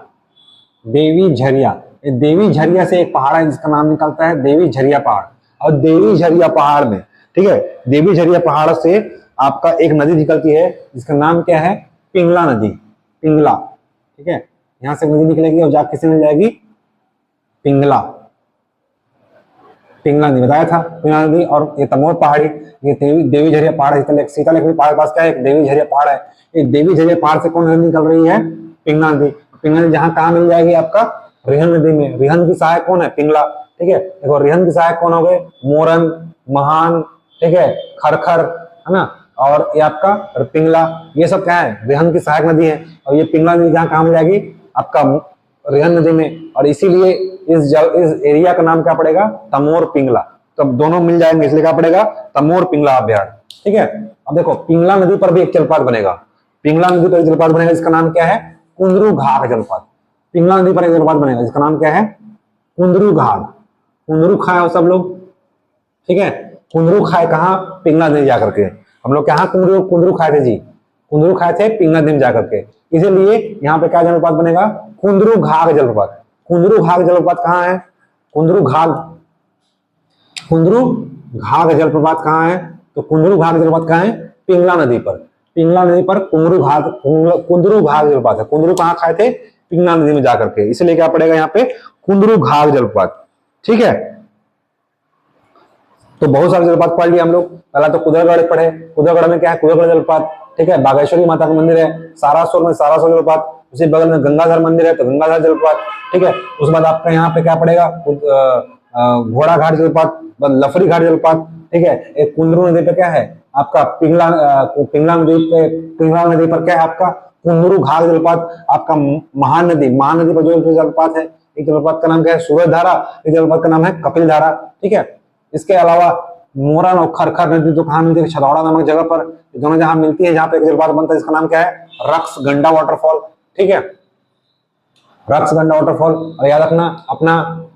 देवी झरिया, ये देवी झरिया से एक पहाड़ है जिसका नाम निकलता है देवी झरिया पहाड़। और देवी झरिया पहाड़ में, ठीक है, देवी झरिया पहाड़ से आपका एक नदी निकलती है जिसका नाम क्या है, पिंगला नदी, पिंगला। ठीक है, यहाँ से नदी निकलेगी और जाके किससे मिल जाएगी, पिंगला, पिंगला नदी बताया था, पिंगला नदी। और ये तमोर पहाड़ी, ये देवी झरिया पहाड़ है, सीता लेखनी पहाड़ के पास क्या है, एक देवी झरिया पहाड़ है। ये देवी झरिया पहाड़ से कौन नदी निकल रही है, पिंगला नदी। पिंगला नदी जहाँ कहाँ मिल जाएगी आपका, रिहन नदी में। रिहन की सहायक कौन है, पिंगला। ठीक है, देखो रिहन की सहायक कौन हो गए, मोरन, महान, ठीक है, खरखर, है ना, और ये आपका पिंगला, ये सब क्या है, रिहन की सहायक नदी है। और ये पिंगला नदी जहाँ कहाँ मिल जाएगी, आपका रिहन नदी में। और इसीलिए इस एरिया का नाम क्या पड़ेगा, तमोर पिंगला। तो दोनों मिल जाएंगे, इसलिए क्या पड़ेगा, तमोर पिंगला अभ्यारण्य। ठीक है, अब देखो पिंगला नदी पर भी एक जलपात बनेगा, पिंगला नदी पर एक जलपात बनेगा जिसका नाम क्या है, कुंदरू घाघ जलपात। पिंगला नदी पर एक जलपात बनेगा जिसका नाम क्या है, कुंदरू घाघ। कुंदरू खाए हो सब लोग, ठीक है, कुंदरू खाए कहाँ, पिंगला नदी जाकर के। हम लोग कहाँ कुंदरू खाए थे जी, कुंदरू खाए थे पिंगला नदी में जाकर के। इसीलिए यहाँ पे क्या जलप्रपात बनेगा, कुंदरू घाघ जलप्रपात। कुंदरू घाघ जलप्रपात कहाँ है, कुंदरू घाघ जलप्रपात कहाँ है, तो कुंदरू घाघ जलप्रपात कहाँ है, पिंगला नदी पर। पिंगला नदी पर कुंदरू घाघ जलप्रपात है। कुंदरू कहाँ खाए थे, पिंगला नदी में जाकर के, इसलिए क्या पड़ेगा यहाँ पे, कुंदरू घाघ जलप्रपात। ठीक है, तो बहुत सारे जलपात पढ़ लिए हम लोग। पहला तो कुदरगढ़ पढ़े, कुदरगढ़ में क्या है, कुदरगढ़ जलपात, ठीक है। बागेश्वरी माता का मंदिर है, सारासुर में सारासुर जलपात, उसी बगल में गंगाधर मंदिर है तो गंगाधर जलपात, ठीक है। उसके बाद आपका यहाँ पे क्या पड़ेगा, घोड़ा घाट जलपात, लफरी घाट जलपात, ठीक है। एक कुंदरू नदी पे क्या है आपका पिंगला, पिंगला नदी पे, पिंगला नदी पर क्या है आपका कुंदरू घाट जलपात। आपका महानदी, महानदी पर जो जलपात है, एक जलपात का नाम क्या है सूरज धारा, एक जलपात का नाम है कपिल धारा, ठीक है। इसके अलावा मोरन और खरखर नदी तो कहाँ मिलती है, छतौड़ा नामक जगह पर, दोनों जहां मिलती है, जहां पे एक जलपात बनता है इसका नाम क्या है रक्स गंडा वाटरफॉल, ठीक है, रक्स गंडा वाटरफॉल। और याद रखना अपना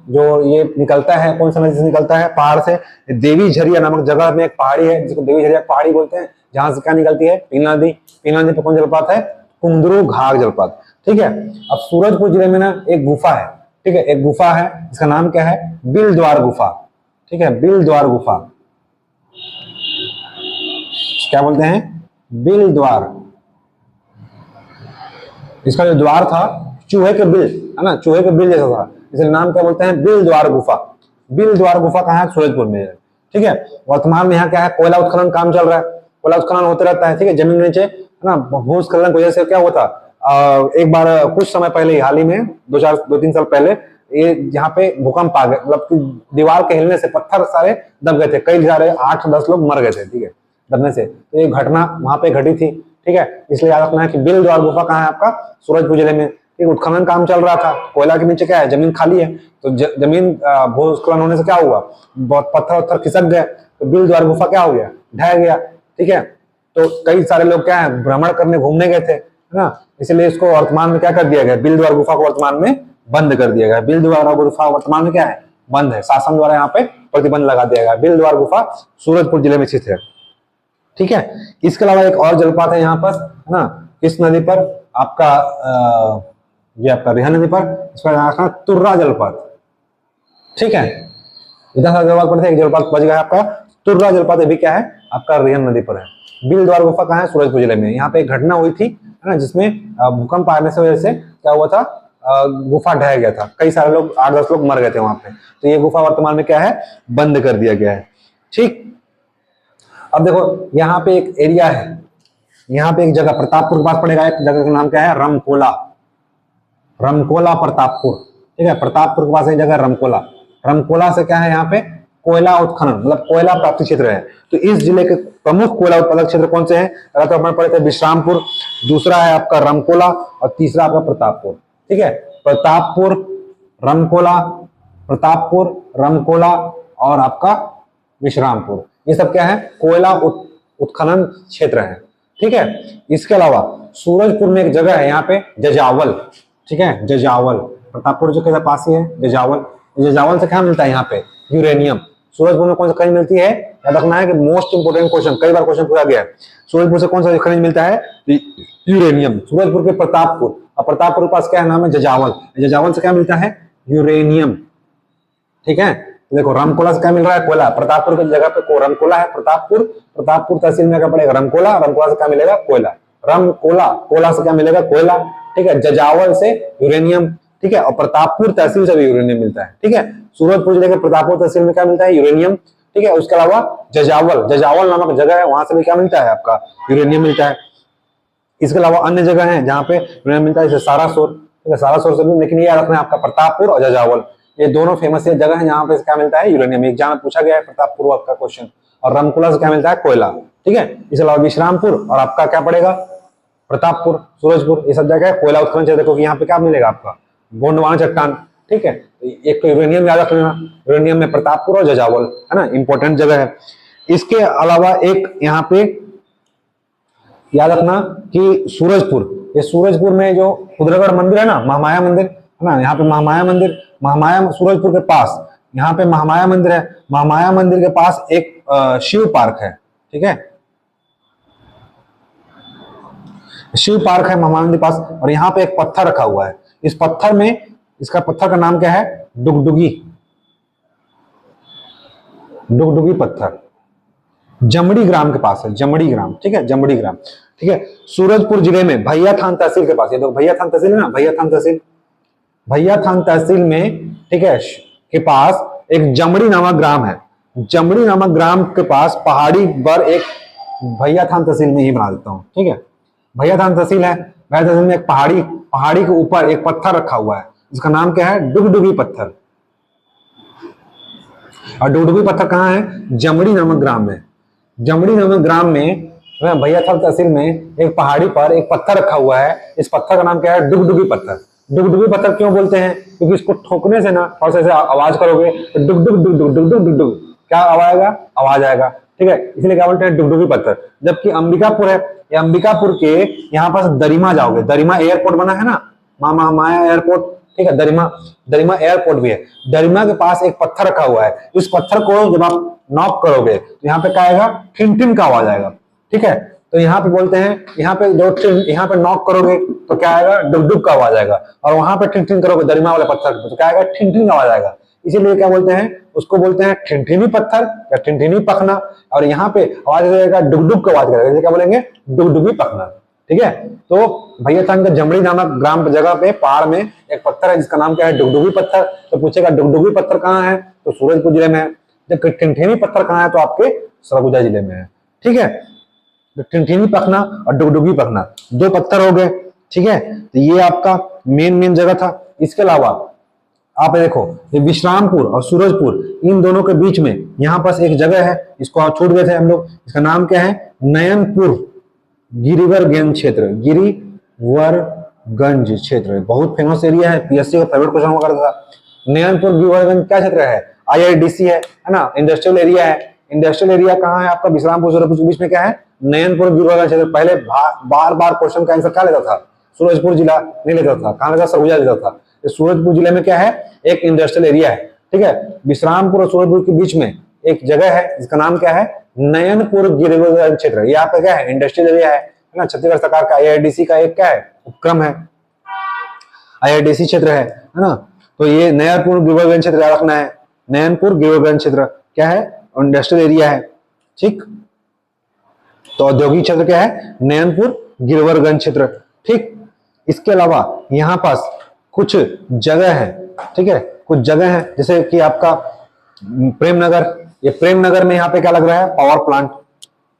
जो ये निकलता है कौन सा नदी से निकलता है पहाड़ से, देवी झरिया नामक जगह में एक पहाड़ी है जिसको देवी झरिया पहाड़ी बोलते हैं, जहां से क्या निकलती है पिंगला नदी। पिंगला नदी पर कौन जलपात है, कुंदरू घाट जलपात, ठीक है। अब सूरजपुर जिले में ना एक गुफा है, ठीक है, एक गुफा है इसका नाम क्या है बिल द्वार गुफा, ठीक है, बिल द्वार गुफा, क्या बोलते हैं बिल द्वार। इसका जो द्वार था चूहे के बिल है ना, चूहे के बिल जैसा था, इसलिए नाम क्या बोलते हैं बिल द्वार गुफा। बिल द्वार गुफा कहाँ है, सूरजपुर में है, ठीक है। वर्तमान में यहाँ क्या है कोयला उत्खनन काम चल रहा है, कोयला उत्खनन होते रहता है, ठीक है, जमीन नीचे है ना। भूस्खलन की वजह से क्या हुआ था, एक बार कुछ समय पहले हाल ही में 2-3 साल पहले ये यहाँ पे भूकंप आ गया, मतलब दीवार के हिलने से पत्थर सारे दब गए थे, कई सारे 8-10 लोग मर गए थे, ठीक है, दबने से। तो ये घटना वहां पे घटी थी, ठीक है। इसलिए याद रखना है कि बिल द्वार गुफा कहाँ है आपका सूरजपुर जिले में। एक उत्खनन काम चल रहा था, कोयला के नीचे क्या है जमीन खाली है, तो जमीन भूस्खलन होने से क्या हुआ, बहुत पत्थर खिसक गए, तो बिल द्वार गुफा क्या हो गया, ढह गया, ठीक है। तो कई सारे लोग क्या है भ्रमण करने घूमने गए थे, है ना, इसलिए इसको वर्तमान में क्या कर दिया गया, बिल द्वार गुफा को वर्तमान में बंद कर दिया गया। बिल द्वार गुफा वर्तमान में क्या है बंद है, शासन द्वारा यहाँ पे प्रतिबंध लगा दिया गया। बिल द्वार गुफा सूरजपुर जिले में स्थित है, ठीक है। इसके अलावा एक और जलपात है यहाँ पर, है ना, इस नदी पर आपका ये आपका रिहा नदी पर, इस पर तुर्रा जलपात, ठीक है। इतना सारा जलपात पड़ते एक जलपात बच गया आपका तुर्रा जलपात, अभी क्या है आपका रिहन नदी पर है। बिल द्वार गुफा कहाँ है सूरजपुर जिले में। यहाँ पे एक घटना हुई थी, है ना, जिसमें भूकंप आने से वजह से क्या हुआ था, गुफा ढह गया था, कई सारे लोग 8-10 लोग मर गए थे वहां पे। तो ये गुफा वर्तमान में क्या है बंद कर दिया गया है, ठीक। अब देखो यहाँ पे एक एरिया है, यहाँ पे एक जगह प्रतापपुर के पास पड़ेगा, एक जगह का नाम क्या है रमकोला, रमकोला प्रतापपुर, ठीक है। प्रतापपुर के पास एक जगह रमकोला, रमकोला से क्या है यहाँ पे कोयला उत्खनन मतलब कोयला प्राप्ति क्षेत्र है। तो इस जिले के प्रमुख कोयला उत्पादक क्षेत्र कौन से हैं, पहला तो अपने पड़े थे विश्रामपुर, दूसरा है आपका रमकोला और तीसरा आपका प्रतापपुर, ठीक है। प्रतापपुर, रमकोला, प्रतापपुर, रमकोला और आपका विश्रामपुर, ये सब क्या है कोयला उत्खनन क्षेत्र है, ठीक है। इसके अलावा सूरजपुर में एक जगह है यहाँ पे जजावल, ठीक है, जजावल, प्रतापपुर जो के पास ही है जजावल। जजावल से क्या मिलता है यहाँ पे यूरेनियम। सूरजपुर में कौन सा खनिज मिलती है, याद रखना है कि मोस्ट इंपोर्टेंट क्वेश्चन, कई बार क्वेश्चन पूछा गया है। सूरजपुर से कौन सा खनिज मिलता है, यूरेनियम। सूरजपुर के प्रतापपुर, और प्रतापपुर के पास क्या नाम है जजावल, जजावल से क्या मिलता है यूरेनियम, ठीक है। देखो रमकोला से क्या मिल रहा है कोयला, प्रतापपुर की जगह पे रमकोला है, प्रतापपुर, प्रतापपुर तहसील में क्या पड़ेगा रमकोला, रमकोला से क्या मिलेगा कोयला, रमकोला, कोला से क्या मिलेगा कोयला, ठीक है। जजावल से यूरेनियम, ठीक है, और प्रतापपुर तहसील से भी यूरेनियम मिलता है, ठीक है। सूरजपुर जिले के प्रतापपुर तहसील में क्या मिलता है यूरेनियम, ठीक है। उसके अलावा जजावल, जजावल नामक जगह है, वहां से भी क्या मिलता है आपका यूरेनियम मिलता है। इसके अलावा अन्य जगह है जहाँ पे यूरेनियम मिलता है, जैसे सारासुर, ठीक है, सारासुर से भी, लेकिन ये याद रखना है आपका प्रतापपुर और जजावल, ये दोनों फेमस जगह है जहाँ पे क्या मिलता है यूरेनियम। एग्जाम में पूछा गया है प्रतापपुर का क्वेश्चन। और रमकोला से क्या मिलता है कोयला, ठीक है। इसके अलावा विश्रामपुर और आपका क्या पड़ेगा प्रतापपुर, सूरजपुर, ये सब जगह कोयला उत्खनन क्षेत्र, क्योंकि यहाँ पे क्या मिलेगा आपका गोंडवाना चट्टान, ठीक है। एक तो यूरेनियम याद रख लेना, यूरेनियम में प्रतापपुर और जजावल, है ना, इंपॉर्टेंट जगह है। इसके अलावा एक यहाँ पे याद रखना कि सूरजपुर, ये सूरजपुर में जो कुदरगढ़ मंदिर है ना, महामाया मंदिर है ना, यहाँ पे महामाया मंदिर, महामाया सूरजपुर के पास यहाँ पे महामाया मंदिर है, महामाया मंदिर के पास एक शिव पार्क है, ठीक है, शिव पार्क है महामाया मंदिर के पास। और यहाँ पे एक पत्थर रखा हुआ है, इस पत्थर में, इसका पत्थर का नाम क्या है डुगडुगी, डुगडुगी पत्थर, जमड़ी ग्राम के पास है, जमड़ी ग्राम, ठीक है, जमड़ी ग्राम, ठीक है। सूरजपुर जिले में भैया थान तहसील के पास, ये तो भैया थान तहसील है ना, भैया थान तहसील, भैया थान तहसील में, ठीक है, के पास एक जमड़ी नामक ग्राम है, जमड़ी नामक ग्राम के पास पहाड़ी पर एक भैया थान तहसील में ही बना देता हूँ, ठीक है। भैया थान तहसील है, भैया तहसील में एक पहाड़ी के ऊपर एक पत्थर रखा हुआ है, जिसका नाम क्या है, डुगडुगी पत्थर। और डुगडुगी पत्थर कहाँ है, जमड़ी नामक ग्राम में। जमड़ी नामक ग्राम में भैया थान तहसील में एक पहाड़ी पर एक पत्थर रखा हुआ है। इस पत्थर का नाम क्या है, डुगडुगी पत्थर। डुगडुगी पत्थर क्यों बोलते हैं, क्योंकि इसको ठोकने से ना थोड़ा सा ऐसे आवाज करोगे तो डुग डुग डुग डुग डुग डुग डुग डुग क्या आवाज आएगा, ठीक है, इसलिए क्या बोलते हैं, डुगडुगी पत्थर। जबकि अंबिकापुर है, ये अंबिकापुर के यहाँ पास दरिमा जाओगे, दरिमा एयरपोर्ट बना है ना, माया एयरपोर्ट, ठीक है, दरिमा एयरपोर्ट भी है। दरिमा के पास एक पत्थर रखा हुआ है, इस पत्थर को जब आप नॉक करोगे तो यहाँ पे क्या आएगा, ठिन ठिन का आवाज आएगा, ठीक है। तो यहाँ पे बोलते हैं, यहाँ पे यहाँ पे नॉक करोगे तो क्या आएगा, डुग डुग का आवाज आएगा, और वहां पे ठिन ठिन करोगे दरिमा वाले पत्थर पे तो क्या आएगा, ठिन ठिन का आवाज आएगा। इसीलिए क्या बोलते हैं, उसको बोलते हैं ठिनठिनी पत्थर या ठिनठिनी पखना। और यहाँ पे आवाज आएगा, डुग डुग का आवाज करेगा, क्या बोलेंगे, डुगडुगी पखना, ठीक है। तो भैया थान का जमड़ी नामक ग्राम जगह पे पहाड़ में एक पत्थर है जिसका नाम क्या है, डुगडुगी पत्थर। तो पूछेगा डुगडुगी पत्थर कहाँ है, तो सूरजपुर जिले में है। जब ठिनठिनी पत्थर कहाँ है, तो आपके सरगुजा जिले में है, ठीक है। ठिनठिनी पखना और डुगडुगी पखना दो पत्थर हो गए, ठीक है। तो ये आपका मेन जगह था। इसके अलावा आप देखो, ये विश्रामपुर और सूरजपुर, इन दोनों के बीच में यहाँ पास एक जगह है, इसको आप छूट गए थे हम लोग, इसका नाम क्या है, नयनपुर गिरिवरगंज क्षेत्र। गिरिवरगंज क्षेत्र बहुत फेमस एरिया है, पीएससी का फेवरेट क्वेश्चन हुआ करता था। नयनपुर गिरिवरगंज क्या क्षेत्र है, आईआईडीसी है ना, इंडस्ट्रियल एरिया है। इंडस्ट्रियल एरिया कहाँ है आपका, विश्रामपुर सूरजपुर के बीच में क्या है, नयनपुर गिरिवरगंज क्षेत्र। पहले बार क्वेश्चन का आंसर क्या लेता था, सूरजपुर जिला नहीं लेता था, कहाँ लेता, सरगुजा लेता था। सूरजपुर जिले में क्या है, एक इंडस्ट्रियल एरिया है, ठीक है। विश्रामपुर और सूरजपुर के बीच में एक जगह है जिसका नाम क्या है, नयनपुर गिरिवरगंज क्षेत्र। ये आपका क्या है, इंडस्ट्रियल एरिया है ना। छत्तीसगढ़ सरकार का आईआईडीसी का एक क्या है, उपक्रम है, आईआईडीसी क्षेत्र है ना। तो ये नयनपुर गिरिवरगंज क्षेत्र याद रखना है। नयनपुर गिरिवरगंज क्षेत्र क्या है, इंडस्ट्रियल एरिया है, ठीक। तो औद्योगिक क्षेत्र क्या है, नयनपुर गिरिवरगंज क्षेत्र, ठीक। इसके अलावा यहाँ पास कुछ जगह है, ठीक है, कुछ जगह है जैसे कि आपका प्रेमनगर। ये प्रेमनगर में यहाँ पे क्या लग रहा है, पावर प्लांट।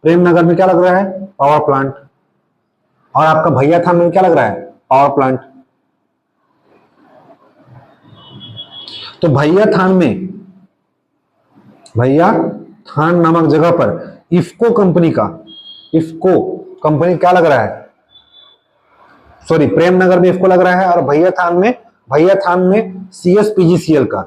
प्रेमनगर में क्या लग रहा है, पावर प्लांट। और आपका भैया थान में क्या लग रहा है, पावर प्लांट। तो भैया थान नामक जगह पर इफ्को कंपनी क्या लग रहा है, सॉरी, प्रेमनगर में इफ्को लग रहा है। और भैया थान में सीएसपीजीसीएल का,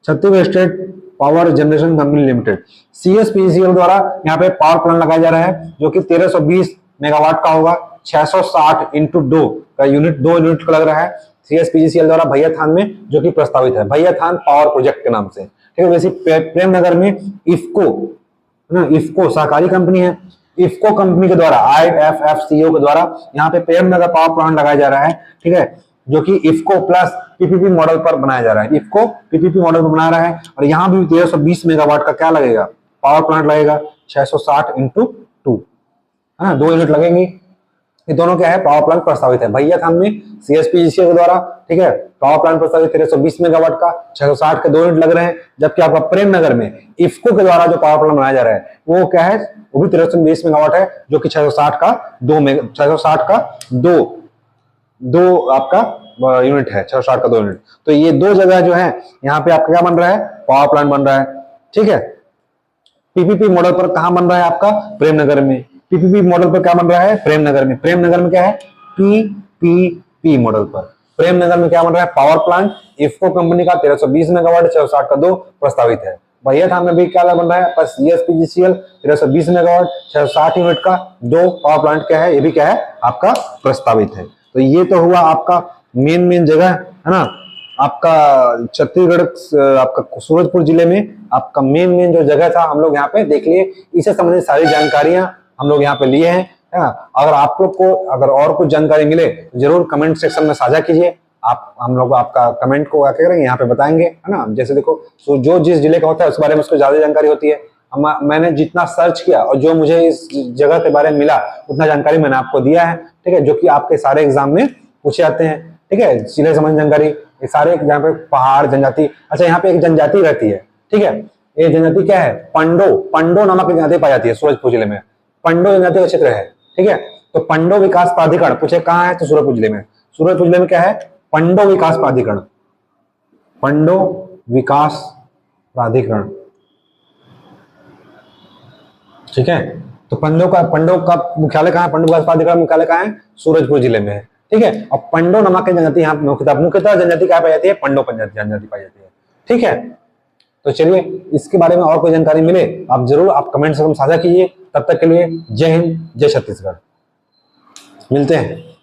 Chhattisgarh state power generation company limited, CSPGCL द्वारा यहाँ पे पावर प्लांट लगाया जा रहा है, जो कि 1320 मेगावाट का होगा। 660 इंटू 2 का यूनिट, 2 यूनिट का लग रहा है सीएसपीजीसीएल द्वारा भैया थान में, जो कि प्रस्तावित है भैया थान पावर प्रोजेक्ट के नाम से, ठीक है। वैसे प्रेमनगर में इफ्को सहकारी कंपनी है। इफ्को कंपनी के द्वारा, IFFCO के द्वारा यहाँ पे प्रेमनगर पावर प्लांट लगाया जा रहा है, ठीक है, जो कि इफ्को प्लस पीपीपी मॉडल पर बनाया जा रहा है। इफ्को पीपीपी मॉडल पर बना रहा है। और यहाँ भी 1320 मेगावाट का क्या लगेगा, पावर प्लांट लगेगा। 660 इंटू 2 है ना, 2 यूनिट लगेंगी। ये दोनों क्या है, पावर प्लांट प्रस्तावित है भैया थान में सीएसपीजीसीएल के द्वारा, ठीक है। पावर प्लांट प्रस्तावित 1320 मेगावाट का, 660 के 2 यूनिट लग रहे हैं। जबकि आपका प्रेमनगर में इफ्को के द्वारा जो पावर प्लांट बनाया जा रहा है वो क्या है, वो भी 1320 मेगावाट है, जो कि 660 का 2 आपका यूनिट है, 660 का 2 यूनिट। तो ये 2 जगह जो है यहाँ पे आपका क्या बन रहा है, पावर प्लांट बन रहा है, ठीक है। पीपीपी मॉडल पर कहां बन रहा है आपका, प्रेमनगर में। पीपीपी मॉडल पर क्या बन रहा है, प्रेमनगर में। प्रेमनगर में क्या है, पीपीपी मॉडल पर। प्रेमनगर में क्या बन रहा है, पावर प्लांट इफ्को कंपनी का 1320 मेगावाट, 660 का 2 प्रस्तावित है। भैया थान में भी क्या बन रहा है, बस सीएसपीजीसीएल 1320 मेगावाट, 660 यूनिट का 2 पावर प्लांट क्या है, ये भी क्या है आपका प्रस्तावित है। तो ये तो हुआ आपका मेन जगह है ना, आपका छत्तीसगढ़, आपका सूरजपुर जिले में आपका मेन जो जगह था हम लोग यहाँ पे देख लिए। इससे संबंधित सारी जानकारियां हम लोग यहाँ पे लिए हैं, है ना। अगर आप लोग को अगर और कुछ जानकारी मिले तो जरूर कमेंट सेक्शन में साझा कीजिए। हम लोग आपका कमेंट को क्या करेंगे, यहाँ पे बताएंगे, है ना। जैसे देखो, जो जिस जिले का होता है उस बारे में उसको ज्यादा जानकारी होती है। मैंने जितना सर्च किया और जो मुझे इस जगह के बारे में मिला उतना जानकारी मैंने आपको दिया है, ठीक है, जो कि आपके सारे एग्जाम में पूछे जाते हैं, ठीक है। जिले संबंधी जानकारी, ये सारे यहाँ पे पहाड़ जनजाति, अच्छा यहाँ पे एक जनजाति रहती है, ठीक है। ये जनजाति क्या है? पंडो, पंडो नामक जनजाति पाई जाती है सूरजपुर जिले में। पंडो जनजाति का क्षेत्र है, ठीक है। तो पंडो विकास प्राधिकरण पूछे कहाँ है, तो सूरजपुर जिले में। सूरजपुर जिले में क्या है? पंडो विकास प्राधिकरण, पंडो विकास प्राधिकरण, ठीक है। तो पंडो का मुख्यालय कहाँ है? पंडो विकास प्राधिकरण मुख्यालय कहाँ है? सूरजपुर जिले में है, ठीक है। और पंडो नामक की जनजाति यहाँ मुख्यतः जनजाति क्या पाई जाती है? पंडो जनजाति पाई जाती है, ठीक है। तो चलिए इसके बारे में और कोई जानकारी मिले आप जरूर आप कमेंट से साझा कीजिए। तब तक के लिए जय हिंद, जय छत्तीसगढ़। मिलते हैं।